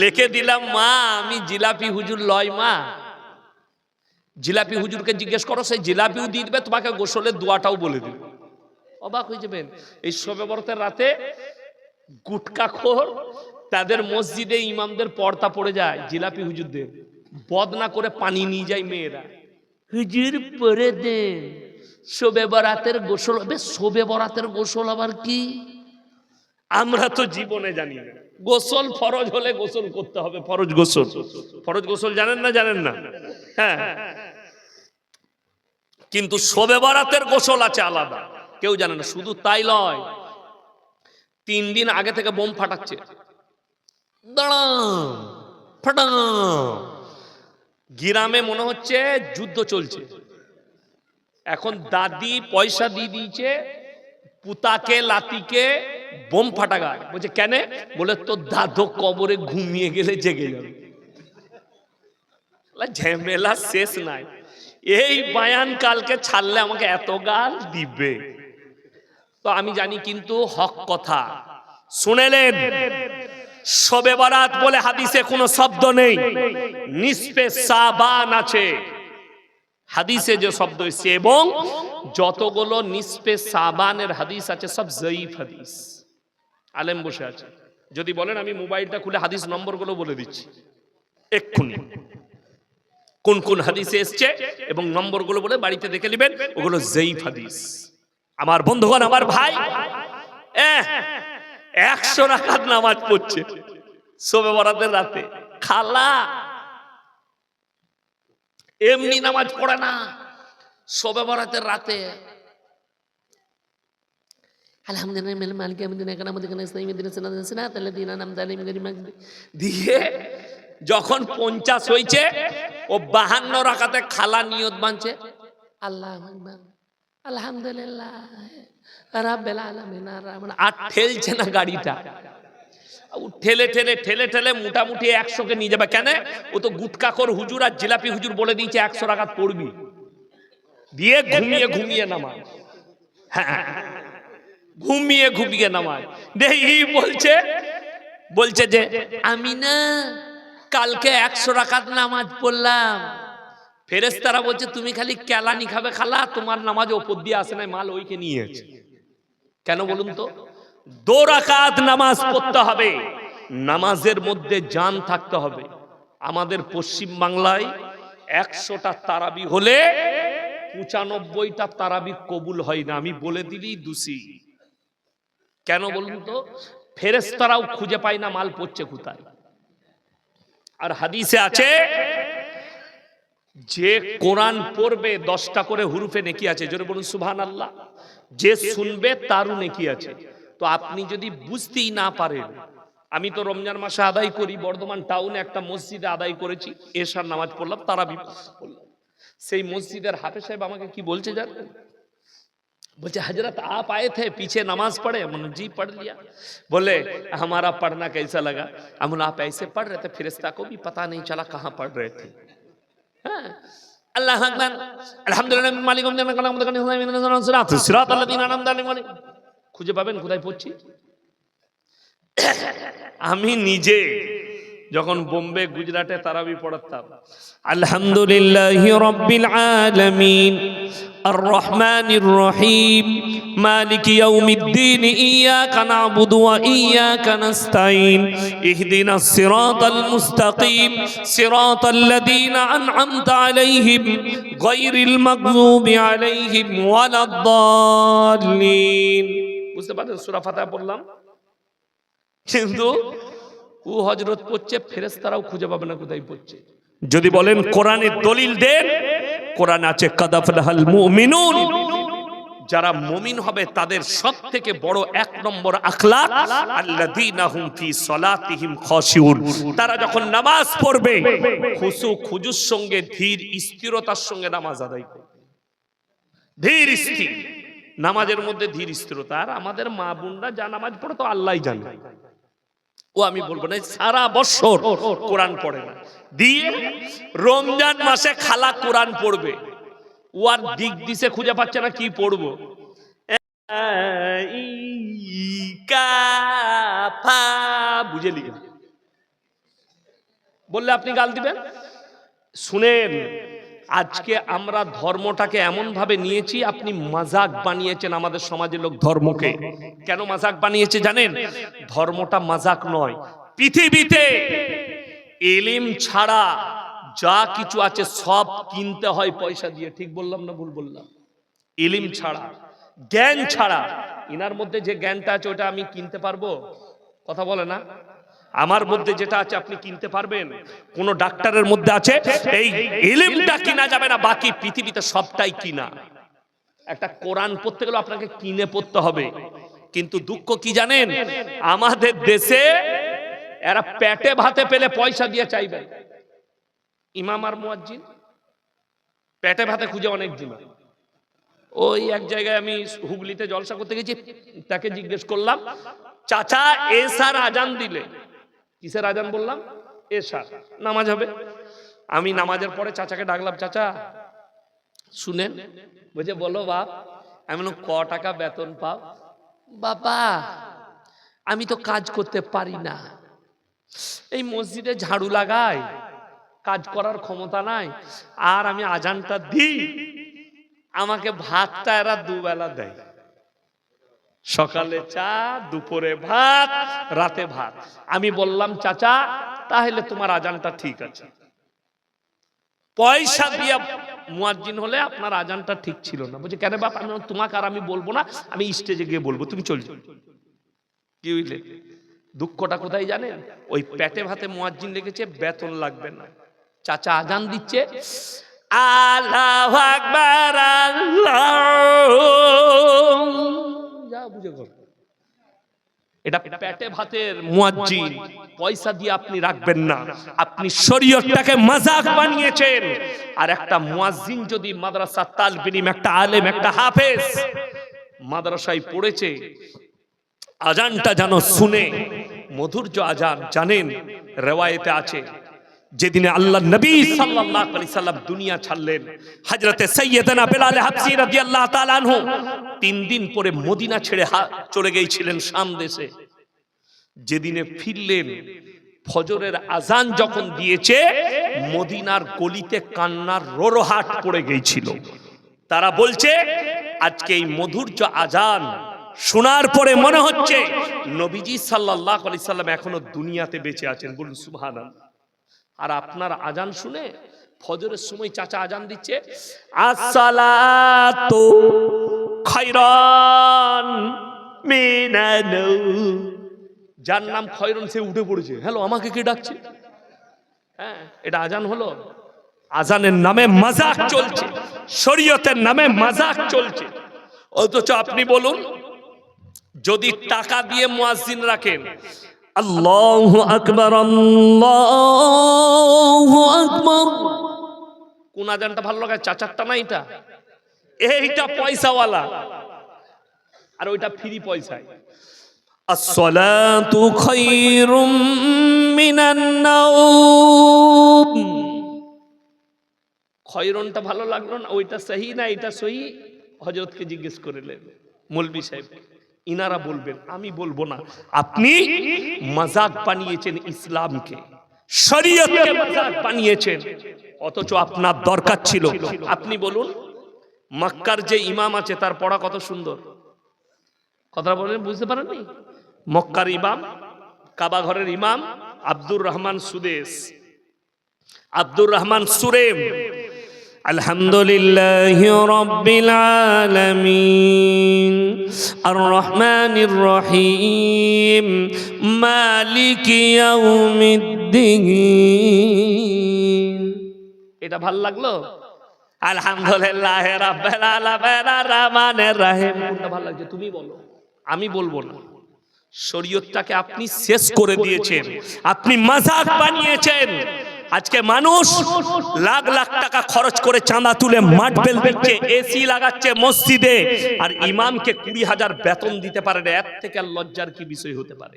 লিখে দিলাম, মা আমি জিলাপি হুজুর লয় মা, জিলাপি হুজুরকে জিজ্ঞেস করো, সেই জিলাপিও দিয়ে দিবে, তোমাকে গোসলের দোয়াটাও বলে দিবে। অবাক হয়ে যাবেন। এই শবে বরাতের রাতে গুটকাখোর তাদের মসজিদে ইমামদের পর্দা পড়ে যায় জিলাপি হুজুরদের। বদনা করে পানি নিয়ে যায় মেয়েরা, হুজুর পরে দেন শোবে বরাতের গোসল। বেশ, শোবে বরাতের গোসল আবার কি? আমরা তো জীবনে জানি না। গোসল ফরজ হলে গোসল করতে হবে, ফরজ গোসল। ফরজ গোসল জানেন না? জানেন না? হ্যাঁ, কিন্তু শোবে বরাতের গোসল আছে আলাদা, কেউ জানে না। শুধু তাই নয়, 3 দিন আগে থেকে বোম ফাটাচ্ছে, দাঁড়াম ফাটাম, গ্রামে মনে হচ্ছে যুদ্ধ চলছে। এখন দাদি পয়সা দিয়ে দিয়েছে পুতাকে লাতিকে বোম ফাটা গায়। বলছে কেন? বলে তোর দাদু কবরে ঘুমিয়ে গেলে জেগে যাবে। ঝামেলা শেষ নাই। এই বায়ান কালকে ছাড়লে আমাকে এত গাল দিবে। তো আমি জানি, কিন্তু হক কথা শুনেলেন। শবে বরাত বলে হাদিসে কোনো শব্দ নেই, নিসফে শাবান আছে হাদিসে যে শব্দ এসেছে, এবং যতগুলো নিসফে শাবানের হাদিস আছে সব জয়ীফ হাদিস। আলেম বসে আছে, যদি বলেন আমি মোবাইলটা খুলে হাদিস নম্বরগুলো বলে দিচ্ছি এক্ষুনি, কোন কোন হাদিসে এসছে এবং নম্বরগুলো বলে বাড়িতে দেখে নেবেন, ওগুলো জয়ীফ হাদিস। আমার বন্ধুগণ, আমার ভাই, 100 রাকাত নামাজ পড়ছে শবে বরাতের রাতে। খালা এমনি নামাজ পড়ে না, শবে বরাতের রাতে দিয়ে যখন 50 হয়েছে, ও 52 রাকাতে খালা নিয়ত বানছে, আল্লাহ আলহামদুলিল্লাহ রাব্বিল আলামিন আর ঠেলছে না গাড়িটা। ঠেলে ঠেলে ঠেলে ঠেলে মোটামুটি 100-কে নিয়ে যাবে। কেন? ও তো গুটকাখোর হুজুর আর জিলাপি হুজুর বলে দিয়েছে 100 রাকাত পড়বি, দিয়ে ঘুমিয়ে ঘুমিয়ে নামাজ। হ্যাঁ, ঘুমিয়ে ঘুমিয়ে নামাজ। দেখি বলছে যে আমি না কালকে 100 রাকাত নামাজ পড়লাম। ফেরেশতারা বলছে তুমি খালি কেলানি খাবে খালা, তোমার নামাজ ওপর দিয়ে আসে না, মাল ওইকে নিয়েছে। কেন বলুন তো? 2 রাকাত নামাজ পড়তে হবে, নামাজের মধ্যে জান থাকতে হবে। আমাদের পশ্চিম বাংলায় 100টা তারাবি হলে 95টা তারাবি কবুল হয় না। আমি বলে দিলেই দোষী। কেন বলুন তো? ফেরেশতারাও খুঁজে পায় না মাল পড়ছে কোথায়। আর হাদিসে আছে যে কোরআন পড়বে 10টা করে হুরুফে নেকি আছে। জোরে বলুন সুবহানাল্লাহ। যে শুনবে তারও নেকি আছে। তো আপনি যদি বুঝতেই না পারেন, আমি তো রমজান মাসে আদায় করি, বর্ধমান টাউনে একটা মসজিদে আদায় করেছি, এশার নামাজ পড়লাম, তারাবি পড়লাম। সেই মসজিদের হাফেজ সাহেব আমাকে কি বলছে জানেন? बोलते हजरत आप आए थे पीछे नमाज पढ़े? मैंने जी पढ़ लिया। बोले हमारा पढ़ना कैसा लगा? हम आप ऐसे पढ़ रहे थे, फिरिश्ता को भी पता नहीं चला कहाँ पढ़ रहे थे। अल्लाह अकबर अल्हम्दुलिल्लाह मालिक খুঁজে পাবেন কোথায় পড়ছি। আমি নিজে যখন বোম্বে গুজরাটে তারাবি পড়াতাম, আলহামদুলিল্লাহি রাব্বিল আলামিন আর রহমানির রহিম মালিকি ইয়াউমিদ্দিন ইয়াকা না'বুদু ওয়া ইয়াকা নাস্তাঈন ইহদিনাস সিরাতাল মুস্তাকিম সিরাতাল লাযীনা আন'আমতা আলাইহিম গায়রিল মাগযুবি আলাইহিম ওয়ালাদ-দাল্লিন। বুঝতে পারছেন? সূরা ফাতিহা পড়লাম, কিন্তু ও হযরত পড়ছে, ফেরেশতারাও খুঁজে পাবে না কোথায় পড়ছে। যদি বলেন কোরআনের দলিল দেন, কোরআন আছে কাদ আফলাহাল মুমিনুন, যারা মুমিন হবে তাদের সবথেকে বড় 1 নম্বর আখলাক আল্লাযীনা হুম ফি সালাতিহিম খাশিউন, তারা যখন নামাজ পড়বে খুশু খুজুর সঙ্গে ধীর স্থিরতার সঙ্গে নামাজ আদায় করবে। ধীর স্থির নামাজের মধ্যে ধীর স্থিরতা। আর আমাদের মা বোনরা যা নামাজ পড়ে তো আল্লাহই জানে, ও আমি বলবো না, সারা বছর কোরআন পড়ে না, দিয়ে রমজান মাসে খালা কোরআন পড়বে। ও আর দিক দিশে খুঁজে পাচ্ছে না কি পড়বো। বুঝে লিখে বললে আপনি গাল দিবেন। শুনেন, আজকে আমরা ধর্মটাকে এমন ভাবে নিয়েছি, আপনি মাজাক বানিয়েছেন আমাদের সমাজের লোক ধর্মকে। কেন মাজাক বানিয়েছে জানেন? ধর্মটা মাজাক নয়। পৃথিবীতে ইলম ছাড়া যা কিছু আছে সব কিনতে হয় পয়সা দিয়ে। ঠিক বললাম না ভুল বললাম? ইলম ছাড়া, জ্ঞান ছাড়া। ইনার মধ্যে যে জ্ঞানটা আছে ওটা আমি কিনতে পারবো? কথা বলে না? আমার মধ্যে যেটা আছে আপনি কিনতে পারবেন? কোন ডাক্তারের মধ্যে আছে এই ইলমটা কিনা যাবে না, বাকি পৃথিবীতে সবটাই কিনা। একটা কোরআন পড়তে গেলে আপনাকে কিনে পড়তে হবে। কিন্তু দুঃখ কি জানেন, আমাদের দেশে এরা পেটে ভাতে পেলে পয়সা দিয়ে চাইবে। ইমাম আর মুয়াজ্জিন পেটে ভাতে খুঁজে অনেক দিন। ওই এক জায়গায় আমি হুগলিতে জলসা করতে গেছি, তাকে জিজ্ঞেস করলাম, চাচা এশার আজান দিলে, কিসের আজান বললাম? এশার নামাজ হবে। আমি নামাজের পরে চাচাকে ডাকলাম, চাচা শুনেন। বলছে বলো বাপ। আমি বললাম ক টাকা বেতন পাও? বাবা আমি তো কাজ করতে পারি না, এই মসজিদে ঝাড়ু লাগাই, কাজ করার ক্ষমতা নাই, আর আমি আজানটা দিই, আমাকে ভাতটা এরা দুবেলা দেয়, সকালে চা, দুপুরে ভাত, রাতে ভাত। আমি বললাম চাচা তাহলে তোমার আজানটা ঠিক আছে, পয়সা দিয়ে মুয়াজ্জিন হলে আপনার আজানটা ঠিক ছিল না। বলছে কেন বাপ? আমি তোমাকে আর আমি বলবো না, আমি স্টেজে গিয়ে বলবো, তুমি চল যাও। কি বুঝলে দুঃখটা কোথায় জানেন? ওই পেটে ভাতে মুয়াজ্জিন লেগেছে, বেতন লাগবে না। চাচা আজান দিচ্ছে, আল্লাহু আকবার, আল্লাহ, যা বুঝে কর। এটা পেটে ভাতের মুয়াজ্জিন, পয়সা দিয়ে আপনি রাখবেন না। আপনি শরীয়তটাকে মাযাক বানিয়েছেন। আর একটা মুয়াজ্জিন যদি মাদ্রাসা তালিব ইলম, একটা আলেম, একটা হাফেজ মাদ্রাসায় পড়েছে, আজানটা যেন শুনে মধুর্য আজান। জানেন রিওয়ায়েতে আছে যেদিনে আল্লাহ নবী সাল্লাল্লাহু আলাইহি সাল্লাম দুনিয়া ছাড়লেন, হযরতে সাইয়্যিদানা বেলাল হাবশী রাদিয়াল্লাহু তাআলা আনহু 3 দিন পরে মদিনা ছেড়ে চলে গিয়েছিলেন শাম দেশে। যেদিনে ফিরলেন, ফজরের আজান যখন দিয়েছে, মদিনার গলিতে কান্নার রোরহাট পড়ে গিয়েছিল। তারা বলছে আজকে এই মধুর্য আজান শোনার পরে মনে হচ্ছে নবীজি সাল্লাল্লাহু আলাইহি সাল্লাম এখনো দুনিয়াতে বেঁচে আছেন। বলুন সুবহানাল্লাহ। আর আপনার আজান শুনে ফজরের সময় চাচা আজান দিচ্ছে, আসসালাতু খায়রান মিনান নাওম। যার নাম খয়রন সে উঠে পড়েছে, হ্যালো আমাকে কে ডাকছে? হ্যাঁ, এটা আজান হলো? আজানের নামে মাযাক চলছে, শরীয়তের নামে মাযাক চলছে। অথচ আপনি বলুন, যদি টাকা দিয়ে মুয়াজ্জিন রাখেন, আল্লাহু আকবার, আল্লাহু আকবার, কোন আজানটা ভালো লাগে? চাচারটা না এটা? এইটা পয়সাওয়ালা, আর ওইটা ফ্রি পয়সায়। আসসালাতু খায়রুম মিনান নাওম। খয়রনটা ভালো লাগলো না? ওইটা সহি না এটা সহি? হযরতকে জিজ্ঞেস করলেন, মৌলভী সাহেব। ইনারা বলবেন, আমি বলবো না। আপনি মাযাক বানিয়েছেন ইসলামকে, শরীয়তকে মাযাক বানিয়েছেন। অথচ আপনার দরকার ছিল, আপনি বলুন মক্কার যে ইমাম আছে তার পড়া কত সুন্দর। কথা বলেন, বুঝতে পারেননি? মক্কার ইমাম, কাবা ঘরের ইমাম আব্দুর রহমান সুদেশ, আব্দুর রহমান সুরেম, আলহামদুলিল্লাহি রাব্বিল আলামিন আর রহমানির রহিম মালিকি ইয়াউমিদ্দিন। এটা ভালো লাগলো? আলহামদুলিল্লাহি রাব্বিল আলামিন আর রহমানির রহিম। কোনটা ভালো লাগছে তুমি বলো, আমি বলবো না। শরীয়তটাকে আপনি শেষ করে দিয়েছেন, আপনি মাযাক বানিয়েছেন। আজকে মানুষ লাখ লাখ টাকা খরচ করে চাঁদা তুলে মার্বেল দিচ্ছে, এসি লাগাচ্ছে মসজিদে, আর ইমামকে 20,000 বেতন দিতে পারে না। এর থেকে আর লজ্জার কি বিষয় হতে পারে?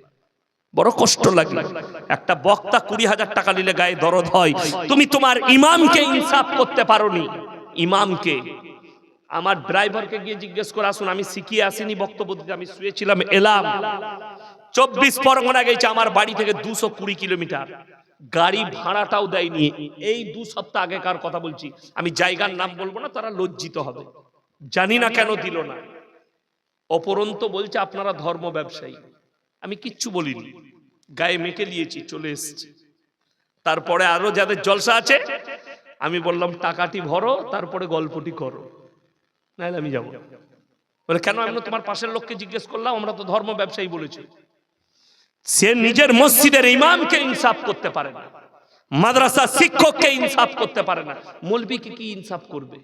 বড় কষ্ট লাগে। একটা বক্তা 20,000 টাকা নিলে গায়ে দরদ হয়। তুমি তোমার ইমামকে ইনসাফ করতে পারোনি। ইমামকে, আমার ড্রাইভারকে গিয়ে জিজ্ঞেস করে আসুন, আমি শিখিয়ে আসিনি বক্তব্য দিতে, আমি শুয়েছিলাম, এলাম 24 পরগনা গেছে আমার বাড়ি থেকে 220 কিলোমিটার, গাড়ি ভাড়াটাও দেয়নি। এই 2 সপ্তাহ আগেকার কথা বলছি, আমি জায়গার নাম বলবো না, তারা লজ্জিত হবে, জানি না কেন দিল না। অপরন্ত বলছে আপনারা ধর্ম ব্যবসায়ী। আমি কিচ্ছু বলিনি, গায়ে মেখে নিয়েছি, চলে এসেছি। তারপরে আরো যাদের জলসা আছে আমি বললাম টাকাটি ভরো, তারপরে গল্পটি করো, নাহলে আমি যাবো। বলে কেন? আমি তোমার পাশের লোককে জিজ্ঞেস করলাম, আমরা তো ধর্ম ব্যবসায়ী বলেছি। সে নিজের মসজিদের ইমামকে ইনসাফ করতে পারে না, মাদ্রাসা শিক্ষককে ইনসাফ করতে পারে না, মৌলবীকে কি ইনসাফ করবে?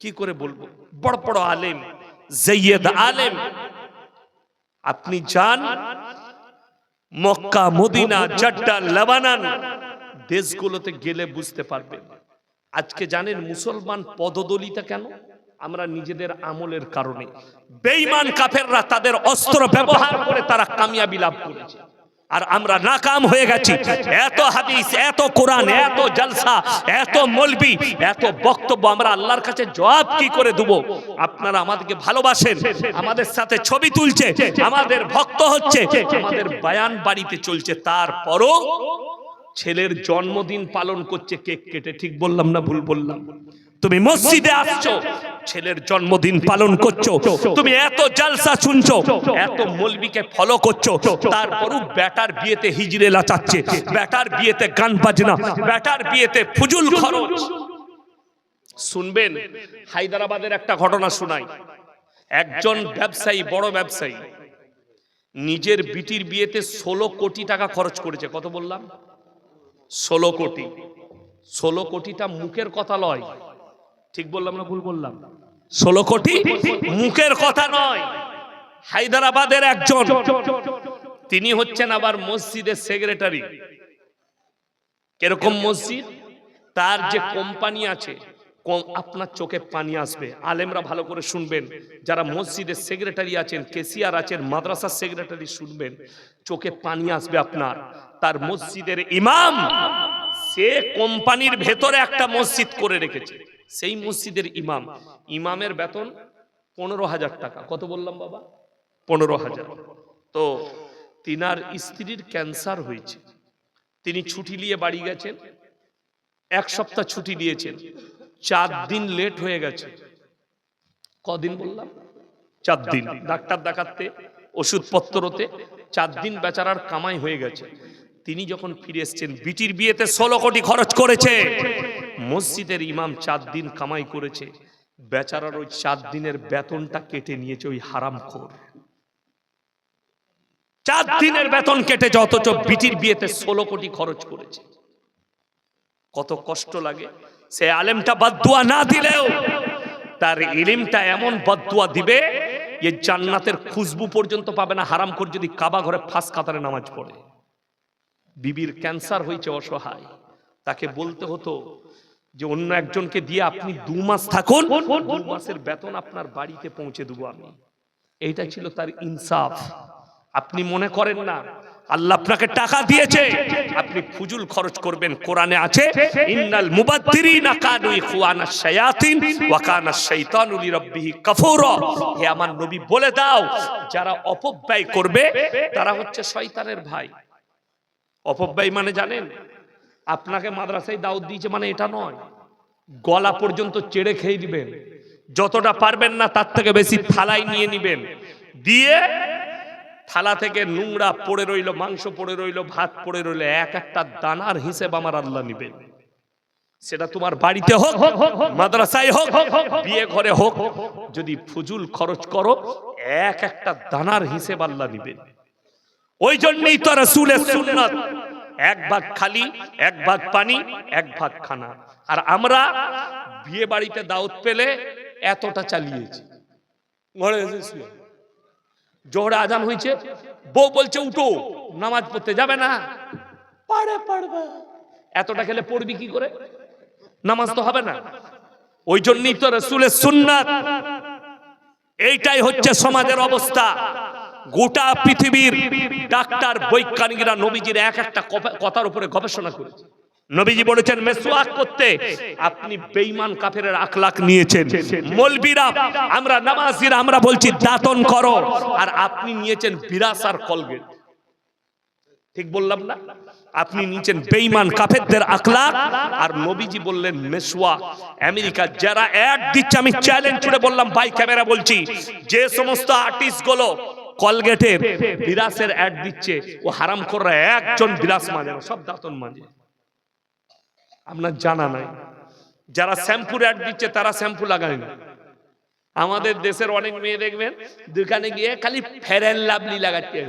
কি করে বলবো? বড় বড় আলেম, সৈয়দ আলেম, আপনি যান মক্কা, মদিনা, জড্ডা, লেবানন দেশগুলোতে গেলে বুঝতে পারবেন। আজকে জানেন মুসলমান পদদলিতা কেন? আমরা নিজেদের আমলের কারণে। বেঈমান কাফেররা তাদের অস্ত্র ব্যবহার করে তারা কামিয়াবি লাভ করেছে, আর আমরা নাকাম হয়ে গেছি। এত হাদিস, এত কোরআন, এত জলসা, এত মৌলবি, এত বক্তব্য, আমরা আল্লাহর কাছে জবাব কি করে দেব? আপনারা আমাদেরকে ভালোবাসেন, আমাদের সাথে ছবি তুলছে, আমাদের ভক্ত হচ্ছে, আমাদের বয়ান বাড়িতে চলছে, তারপরও ছেলের জন্মদিন পালন করছে কেক কেটে। ঠিক বললাম না ভুল বললাম? তুমি মসজিদে আসছো, ছেলের জন্মদিন পালন করছো, তুমি এত জলসা শুনছো, এত মৌলবীকে ফলো করছো, তারপরও বেটার বিয়েতে হিজড়ে লাচাচ্ছে, বেটার বিয়েতে গান বাজনা, বেটার বিয়েতে ফুজুল খরচ। শুনবেন, হায়দ্রাবাদের একটা ঘটনা শোনাই। একজন ব্যবসায়ী, বড় ব্যবসায়ী, নিজের বিটির বিয়েতে 16 কোটি টাকা খরচ করেছে। কত বললাম? 16 কোটি। 16 কোটিটা মুখের কথা নয়। ঠিক বললাম না ভুল বললাম? 16 কোটি মুখের কথা নয়। হায়দ্রাবাদের একজন, তিনি হচ্ছেন আবার মসজিদের সেক্রেটারি। কিরকম মসজিদ? তার যে কোম্পানি আছে, আপনার চোখে পানি আসবে। আলেমরা ভালো করে শুনবেন, যারা মসজিদের সেক্রেটারি আছেন, কেসিয়ার আছেন, মাদ্রাসার সেক্রেটারি, শুনবেন, চোখে পানি আসবে আপনার। তার মসজিদের ইমাম, সে কোম্পানির ভেতরে একটা মসজিদ করে রেখেছে। সেই মসজিদের ইমাম, ইমামের বেতন 15,000 টাকা। কত বললাম বাবা? 15,000। তো তিনার স্ত্রীর ক্যান্সার হয়েছে, তিনি ছুটি নিয়ে বাড়ি গেছেন। 1 সপ্তাহ ছুটি নিয়েছেন, 4 দিন লেট হয়ে গেছে। কদিন বললাম? 4 দিন। ডাক্তার দেখাতে, ওষুধপত্রতে 4 দিন বেচারার কামাই হয়ে গেছে। তিনি যখন ফিরে এসেছেন, বিটির বিয়েতে 16 কোটি খরচ করেছে, মসজিদের ইমাম 4 দিন কামাই করেছে, বেচারার ওই 4 দিনের বেতনটা কেটে নিয়েছে ওই হারামখোর। 4 দিনের বেতন কেটেছে, অথচ বিটির বিয়েতে 16 কোটি খরচ করেছে। কত কষ্ট লাগে। সে আলেমটা বদদুয়া না দিলেও তার ইলমটা এমন বদদুয়া দিবে যে জান্নাতের খুশবু পর্যন্ত পাবে না, হারামখোর যদি কাবা ঘরে ফাঁস কাতারে নামাজ পড়ে। বিবির ক্যান্সার হয়েছে, অসহায়, তাকে বলতে হতো যে অন্য একজনকে দিয়ে আপনি 2 মাস থাকুন, 2 মাসের বেতন আপনার বাড়িতে পৌঁছে দেবো আমি। এইটা ছিল তার ইনসাফ। আপনি মনে করেন না আল্লাহ আপনাকে টাকা দিয়েছে, আপনি ফুজুল খরচ করবেন? কোরআনে আছে, ইন্নাল মুবাদদিরিনা কানু ইখওয়ানাশ শায়াতিন ওয়া কানাশ শাইতানু লিরাব্বিহি কাফুরা। হে আমার নবী, বলে দাও, যারা অপব্যয় করবে তারা হচ্ছে শয়তানের ভাই। অপব্যয় মানে জানেন? আপনাকে মাদ্রাসায় দাওয়াত দিয়েছে মানে এটা নয়, গলা পর্যন্ত চেড়ে খেয়ে দিবেন, যতটা পারবেন না তার থেকে বেশি থালায় নিয়ে নিবেন, দিয়ে থালা থেকে নোংরা পড়ে রইল, মাংস পড়ে রইল, ভাত পড়ে রইল, এক একটা দানার হিসেব আমার আল্লাহ নিবেন। সেটা তোমার বাড়িতে হোক, মাদ্রাসায় হোক, বিয়ে ঘরে হোক, যদি ফুজুল খরচ করো, এক একটা দানার হিসেব আল্লাহ নিবেন। ওই জন্যই তো রাসূলের সুন্নাত, 1 ভাগ খালি, 1 ভাগ পানি, 1 ভাগ খানা। আর আমরা বিয়ে বাড়িতে দাওয়াত পেলে এতটা চালিয়েছি। ঘরে এসেছি, জোহরে আজান হয়েছে, বউ বলছে উঠো, নামাজ পড়তে যাবে না, পড়বে। এতটা খেলে পড়বি কি করে? নামাজ তো হবে না। ওই জন্যই তো রাসূলের সুন্নাত। এইটাই হচ্ছে সমাজের অবস্থা। গোটা পৃথিবীর ডাক্তার, বৈজ্ঞানিকরা নবীজির এক একটা কথার উপরে গবেষণা করেছে। নবীজি বলেছেন মেসওয়াক করতে, আপনি বেঈমান কাফেরের আখলাক নিয়েছেন। মৌলবীরা, আমরা নামাজিরা, আমরা বলছি দাতন করো, আর আপনি নিয়েছেন বিরাস আর কলগেট। ঠিক বললাম না? আপনি নিয়েছেন বেঈমান কাফেরদের আখলাক, আর নবীজি বললেন মেসওয়াক। আমেরিকা যারা অ্যাড দিচ্ছে, আমি চ্যালেঞ্জ করে বললাম, ভাই ক্যামেরা বলছি, যে সমস্ত আর্টিস্ট গুলো কলগেটের, বিরাসের অ্যাড দিচ্ছে, ও হারামখোররা একজন বিরাস মাজে না, সব দাতন মাজে। আপনার জানা নাই। যারা শ্যাম্পুর অ্যাড দিচ্ছে তারা শ্যাম্পু লাগায় না। আমাদের দেশের অনেক মেয়ে দেখবেন দোকানে গিয়ে খালি ফেয়ার অ্যান্ড লাভলি লাগাচ্ছে,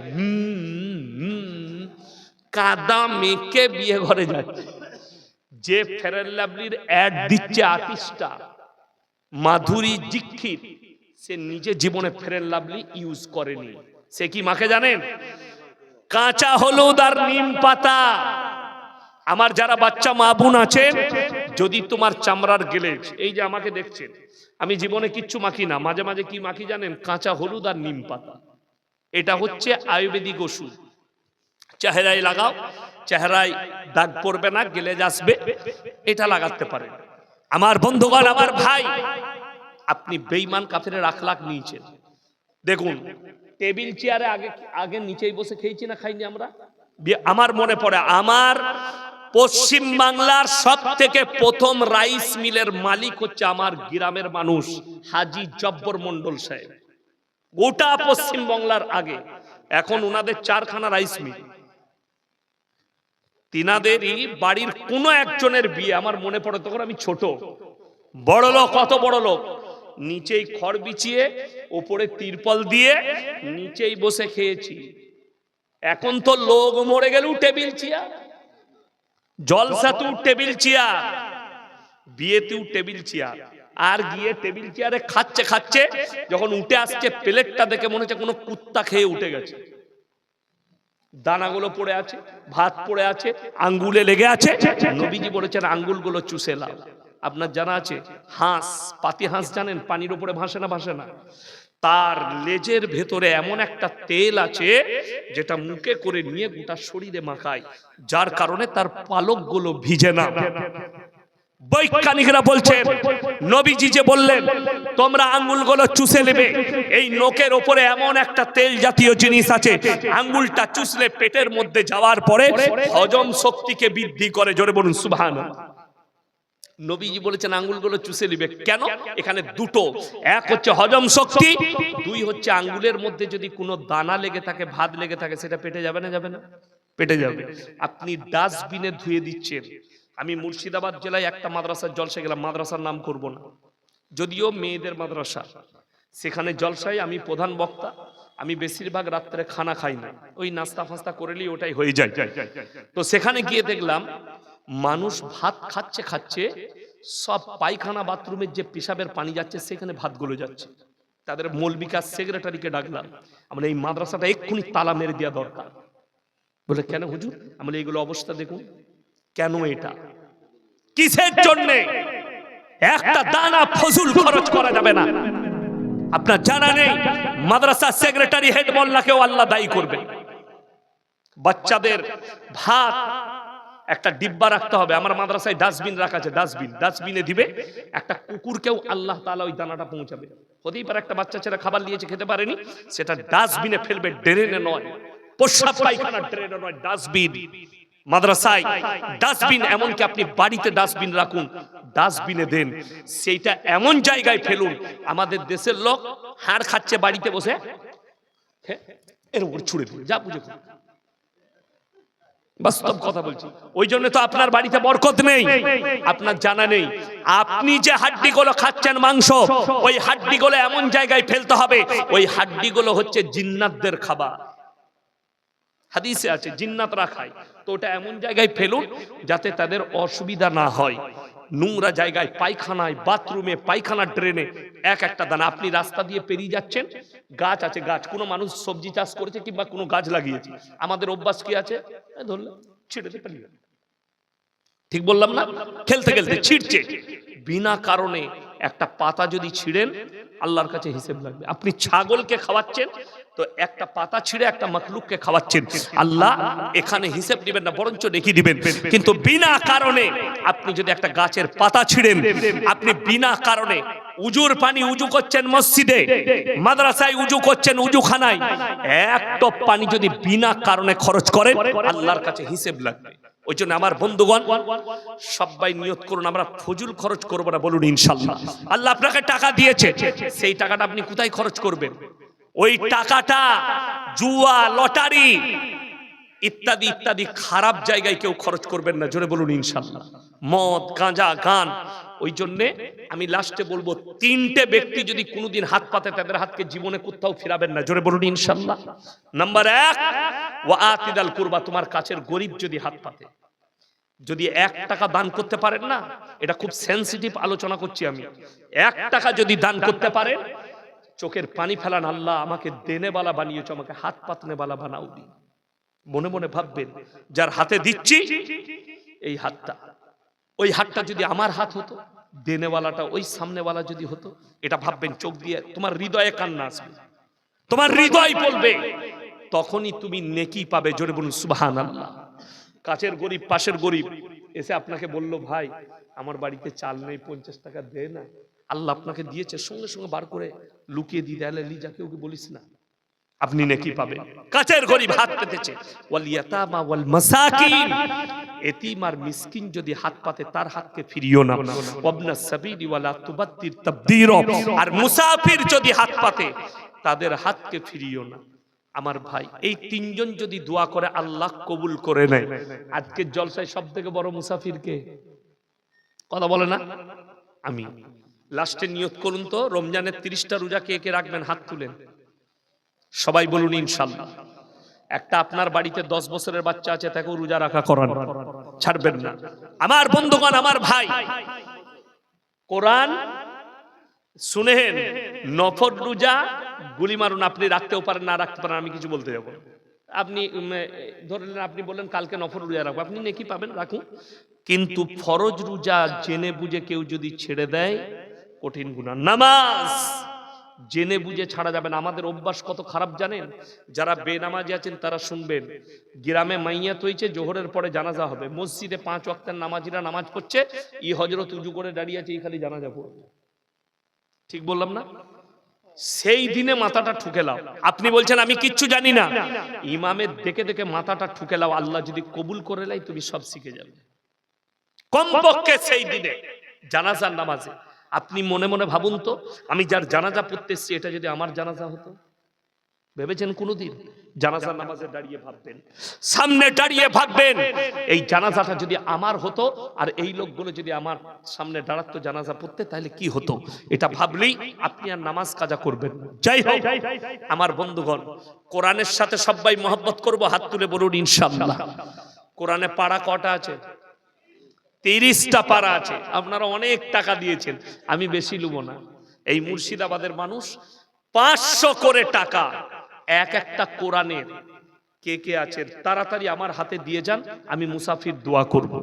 কাদা মেখে বিয়ে ঘরে যাচ্ছে। যে ফেয়ার অ্যান্ড লাভলির অ্যাড দিচ্ছে আর্টিস্টটা মাধুরী দীক্ষিত, সে নিজে জীবনে ফেয়ার অ্যান্ড লাভলি ইউজ করেনি। সে কি মাখে জানেন? কাঁচা হলুদ আর নিম পাতা। আমার যারা বাচ্চা মা বোন আছেন, যদি তোমার চামড়ার গ্লেজ, এই যে আমাকে দেখছেন, আমি জীবনে কিচ্ছু মাখি না, মাঝে মাঝে কি মাখি জানেন? কাঁচা হলুদ আর নিম পাতা। এটা হচ্ছে আয়ুর্বেদিক ওষুধ। চেহারায় লাগাও, চেহারায় দাগ পড়বে না, গ্লেজ আসবে, এটা লাগাতে পারে। আমার বন্ধুগণ, আমার ভাই, আপনি বেঈমান কাফেরের আখলাক নিয়েছেন। দেখুন টেবিল চেয়ারে আগে আগে নিচেই বসে খেয়েছি না খাইনি আমরা? আমার মনে পড়ে, আমার পশ্চিম বাংলার সব থেকে প্রথম রাইস মিলের মালিক হচ্ছে আমার গ্রামের মানুষ হাজি জব্বর মন্ডল সাহেব। গোটা পশ্চিম বাংলার আগে, এখন ওনাদের 4খানা রাইস মিল। তিনাদেরই বাড়ির কোনো একজনের বিয়ে আমার মনে পড়ে, তখন আমি ছোট। বড় লোক, কত বড় লোক, নিচেই খড় বিছিয়ে উপরে তিরপল দিয়ে নিচেই বসে খেয়েছি। এখন তো লোক মরে গেলেও টেবিল চেয়ার, জলসাতেও টেবিল চেয়ার, বিয়েতেও টেবিল চেয়ার। আর গিয়ে টেবিল চেয়ারে খাচ্ছে খাচ্ছে, যখন উঠে আসছে প্লেটটা দেখে মনে হচ্ছে কোনো কুত্তা খেয়ে উঠে গেছে। দানাগুলো পড়ে আছে, ভাত পড়ে আছে, আঙ্গুলে লেগে আছে। নবীজি বলেছেন আঙ্গুলগুলো চুষে লাও। আপনার জানা আছে হাঁস, পাতি হাঁস জানেন, পানির উপরে ভাসে না? ভাসে না। তার লেজের ভেতরে এমন একটা তেল আছে যেটা মুখে করে নিয়ে গোটা শরীরে মাখায়, যার কারণে তার পালকগুলো ভিজে না। বৈজ্ঞানিকরা বলছেন, নবীজি যে বললেন তোমরা আঙ্গুলগুলো চুষে নেবে, এই নখের ওপরে এমন একটা তেল জাতীয় জিনিস আছে, আঙ্গুলটা চুষলে পেটের মধ্যে যাওয়ার পরে হজম শক্তিকে বৃদ্ধি করে। জোরে বলুন সুবহানাল্লাহ। নবীজি বলেছেন আঙ্গুলগুলো চুষে নিবে। কেন? এখানে দুটো, এক হচ্ছে হজম শক্তি, দুই হচ্ছে আঙ্গুলের মধ্যে যদি কোনো দানা লেগে থাকে, ভাত লেগে থাকে, সেটা পেটে যাবে না? যাবে না? পেটে যাবে। আপনি ডাস্টবিনে ধুয়ে দিচ্ছেন। আমি মুর্শিদাবাদ জেলায় একটা মাদ্রাসার জলসা গেলাম, মাদ্রাসার নাম করব না, যদিও মেয়েদের মাদ্রাসা। সেখানে জলসায় আমি প্রধান বক্তা। আমি বেশিরভাগ রাত্রে খানা খাই না, ওই নাস্তা ফাস্তা করেলি ওটাই হয়ে যায়। তো সেখানে গিয়ে দেখলাম মানুষ ভাত খাচ্ছে খাচ্ছে, সব পায়খানা বাথরুমের যে পেশাবের পানি যাচ্ছে সেখানে ভাতগুলো যাচ্ছে। তাদের মৌলবিকা সেক্রেটারিকে ডাকলাম, আমরা এই মাদ্রাসাটা এক্ষুনি তালা মেরে দেওয়া দরকার। বলে কেন হুজুর? আমরা এইগুলো অবস্থা দেখুন। কেন? এটা কিসের জন্যে? একটা দানা ফজুল খরচ করা যাবে না। আপনার জানা নেই মাদ্রাসা সেক্রেটারি হেড মোল্লাকেও আল্লাহ দায়ী করবে। বাচ্চাদের ভাত একটা ডিব্বা রাখতে হবে। আমার মাদ্রাসায় ডাস্টবিন রাখা আছে, ডাস্টবিনে দিবে। একটা কুকুরকেও আল্লাহ তাআলা ওই দানাটা পৌঁছাবে। হতেই পারে একটা বাচ্চা ছেলে খাবার নিয়েছে, খেতে পারেনি, সেটা ডাস্টবিনে ফেলবে, ড্রেনে নয়। প্রস্রাব পায়খানা ড্রেনে নয়, ডাস্টবিন। মাদ্রাসায় ডাস্টবিন, এমনকি আপনি বাড়িতে ডাস্টবিন রাখুন, ডাস্টবিনে দেন, সেইটা এমন জায়গায় ফেলুন। আমাদের দেশের লোক হাড় খাচ্ছে বাড়িতে বসে, এর উপর ছুড়ে দিন, যা বুঝে। বাস্তব কথা বলছি। ওই জন্য তো আপনার বাড়িতে বরকত নেই। আপনার জানা নেই আপনি যে হাড্ডিগুলো খাচ্ছেন মাংস, ওই হাড্ডিগুলো এমন জায়গায় ফেলতে হবে, ওই হাড্ডিগুলো হচ্ছে জিন্নাতদের খাবার। হাদিসে আছে জিন্নাতরা খায়, তো ওটা এমন জায়গায় ফেলুন যাতে তাদের অসুবিধা না হয়। নোংরা জায়গায়, পায়খানায়, বাথরুমে, পায়খানা ড্রেনে একটা দানা। আপনি রাস্তা দিয়ে পেরিয়ে যাচ্ছেন, গাছ আছে, গাছ, কোনো মানুষ সবজি চাষ করেছে কিংবা কোনো গাছ লাগিয়েছে, আমাদের অভ্যাস কি আছে? ধরলে ছিঁড়ে পালিয়ে, ঠিক বললাম না? খেলতে খেলতে ছিঁড়ছে, বিনা কারণে একটা পাতা যদি ছিঁড়েন আল্লাহর কাছে হিসেব লাগবে। আপনি ছাগলকে খাওয়াচ্ছেন, তো একটা পাতা ছিঁড়ে একটা মাখলুককে খাওয়াচ্ছেন, আল্লাহ এখানে হিসেব দিবেন না, বরঞ্চ নেকি দিবেন। কিন্তু বিনা কারণে আপনি যদি একটা গাছের পাতা ছিঁড়েন, আপনি বিনা কারণে উজুর পানি উজু করছেন মসজিদে, মাদ্রাসায় উজু করছেন, উজুখানায় এক টপ পানি যদি বিনা কারণে খরচ করেন, আল্লাহর কাছে হিসেব লাগবে। ওই জন্য আমার বন্ধুগণ, সবাই নিয়ত করুন আমরা ফজুল খরচ করবো না, বলুন ইনশাআল্লাহ। আল্লাহ আপনাকে টাকা দিয়েছে, সেই টাকাটা আপনি কোথায় খরচ করবেন? ওই টাকাটা জুয়া, লটারি ইত্যাদি ইত্যাদি খারাপ জায়গায় কেউ খরচ করবেন না, জোরে বলুন ইনশাআল্লাহ। মদ, গাঁজা, গান, ওই জন্যে আমি লাস্টে বলবো, তিনটে ব্যক্তি যদি কোনোদিন হাত পাতে তাদের হাতকে জীবনে কোথাও ফিরাবেন না, জোরে বলুন ইনশাআল্লাহ। নাম্বার 1, ওয়া আতিদাল কুরবা, তোমার কাছের গরিব যদি হাত পাতে, যদি 1 টাকা দান করতে পারেন না, এটা খুব সেনসিটিভ আলোচনা করছি আমি, 1 টাকা যদি দান করতে পারেন, চোখের পানি ফেলান, আল্লাহ আমাকে দেনেওয়ালা বানিয়েছো, আমাকে হাত পাতনেওয়ালা বানাও দি। মনে মনে ভাববেন, যার হাতে দিচ্ছি এই হাতটা, ওই হাতটা যদি আমার হাত হতো, দেনেওয়ালাটা ওই সামনেওয়ালা যদি হতো, এটা ভাববেন, চোখ দিয়ে তোমার হৃদয়ে কান্না আসবে, তোমার হৃদয় বলবে, তখনই তুমি নেকি পাবে, জোরে বলুন সুবহানাল্লাহ। কাছের গরিব, পাশের গরিব এসে আপনাকে বলল, ভাই আমার বাড়িতে চাল নেই, 50 টাকা দে না, আল্লাহ আপনাকে দিয়েছে, সঙ্গে সঙ্গে বার করে লুকিয়ে দিয়ে দেয়, লিজা কেউ বলিস না, আপনি নেকি পাবেন। কাছের গরিব হাত পেতেছে, ওয়াল ইয়াতামা ওয়াল মাসাকিন, এতিম আর মিসকিন যদি হাত পাতে তার হাতকে ফিরিও না, ওয়াবনাস সাবিলি ওয়ালা তুবাত্তির তাবদীরা, আর মুসাফির যদি হাত পাতে তাদের হাতকে ফিরিও না। আমার ভাই, এই তিনজন যদি দোয়া করে আল্লাহ কবুল করে নেয়। আজকের জলসায় সব থেকে বড় মুসাফির কে? কথা বলে না? আমি। লাস্টে নিয়ত করুন তো, রমজানের 30টা রোজা কে কে রাখবেন? হাত তুলেন, সবাই বলুন ইনশাআল্লাহ। একটা আপনার বাড়িতে 10 বছরের বাচ্চা আছে, তাকেও রোজা রাখা করান, ছাড়বেন না। আমার বন্ধুগণ, আমার ভাই, কোরআন শুনেন, নফল রোজা গুলি মারুন, আপনি রাখতেও পারেন, না রাখতে পারেন, আমি কিছু বলতে যাব। আপনি ধরলেন, আপনি বললেন কালকে নফল রোজা রাখবো, আপনি নেকি পাবেন, রাখুন। কিন্তু ফরজ রোজা জেনে বুঝে কেউ যদি ছেড়ে দেয়, কঠিন গুনাহ। নামাজ জেনে বুঝে ছাড়া যাবে না। আমাদের অভ্যাস কত খারাপ জানেন? যারা বেনামাজি আছেন তারা শুনবেন, গ্রামে মাইয়াত হয়েছে, জোহরের পরে জানাজা হবে, মসজিদে 5 ওয়াক্তের নামাজিরা নামাজ পড়ছে, ই হযরত উজু করে দাঁড়িয়ে আছে, এই খালি জানাজা পড়বে। ঠিক বললাম না? সেই দিনে মাথাটা ঠুকে লাও। আপনি বলছেন আমি কিচ্ছু জানি না, ইমামের দেখে দেখে মাথাটা ঠুকে লাও, আল্লাহ যদি কবুল করে লাই তুমি সব শিখে যাবে। কমপক্ষে সেই দিনে জানাজার নামাজে আপনি মনে মনে ভাবুন তো, আমি যার জানাজা পড়তে এসেছি, এটা যদি আমার জানাজা হতো, ভেবেছেন কোনোদিন? জানাজার নামাজে দাঁড়িয়ে ভাববেন, সামনে দাঁড়িয়ে ভাববেন, এই জানাজাটা যদি আমার হতো, আর এই লোকগুলো যদি আমার সামনে দাঁড়াতো জানাজা পড়তে, তাহলে কি হতো? এটা ভাবলেই আপনি আর নামাজ কাজা করবেন। যাই হোক আমার বন্ধুগণ, কোরআনের সাথে সবাই মহব্বত করব, হাত তুলে বলুন ইনশাআল্লাহ। কোরআনে পারা কটা আছে? 30টা পারা আছে। আপনারা অনেক টাকা দিয়েছেন, আমি বেশি লুব না। এই মুর্শিদাবাদের মানুষ 500 করে টাকা এক একটা কোরআনের। কে কে আছেন তাড়াতাড়ি আমার হাতে দিয়ে যান, আমি মুসাফির দোয়া করব।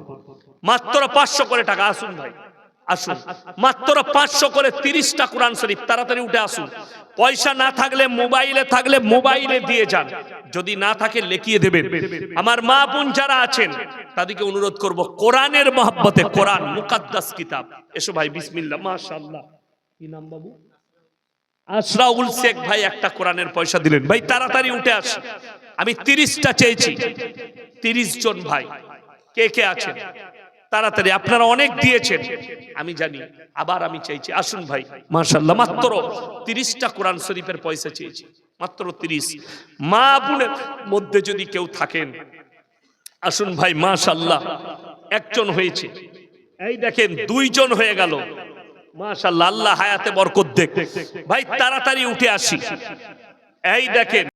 মাত্র 500 করে টাকা। আসুন ভাই, আসুন, মাত্র 500 করে 30টা কোরআন শরীফ। তাড়াতাড়ি উঠে আসুন। পয়সা না থাকলে মোবাইলে, থাকলে মোবাইলে দিয়ে যান, যদি না থাকে লিখিয়ে দেবেন। আমার মা বোন যারা আছেন তাদেরকে অনুরোধ করব, কোরআনের মহব্বতে, কোরআন মুকাদ্দাস কিতাব। এসো ভাই, বিসমিল্লাহ, মাশাআল্লাহ। কি নাম বাবু? আশরাউল শেখ ভাই একটা কোরআনের পয়সা দিলেন। ভাই তাড়াতাড়ি উঠে আসুন, আমি 30টা চেয়েছি। 30 জন ভাই কে কে আছেন তাড়াতাড়ি, আপনারা অনেক দিয়েছেন আমি জানি, আবার আমি চাইছি, আসুন ভাই। মাশাআল্লাহ, মাত্র 30টা কোরআন শরীফের পয়সা চেয়েছি, মাত্র 30। মা বোনের মধ্যে যদি কেউ থাকেন আসুন ভাই, মাশাআল্লাহ। একজন হয়েছে, এই দেখেন 2 জন হয়ে গেল, মাশাআল্লাহ। আল্লাহ হায়াতে বরকত দেখ। ভাই তাড়াতাড়ি উঠে আসি, এই দেখেন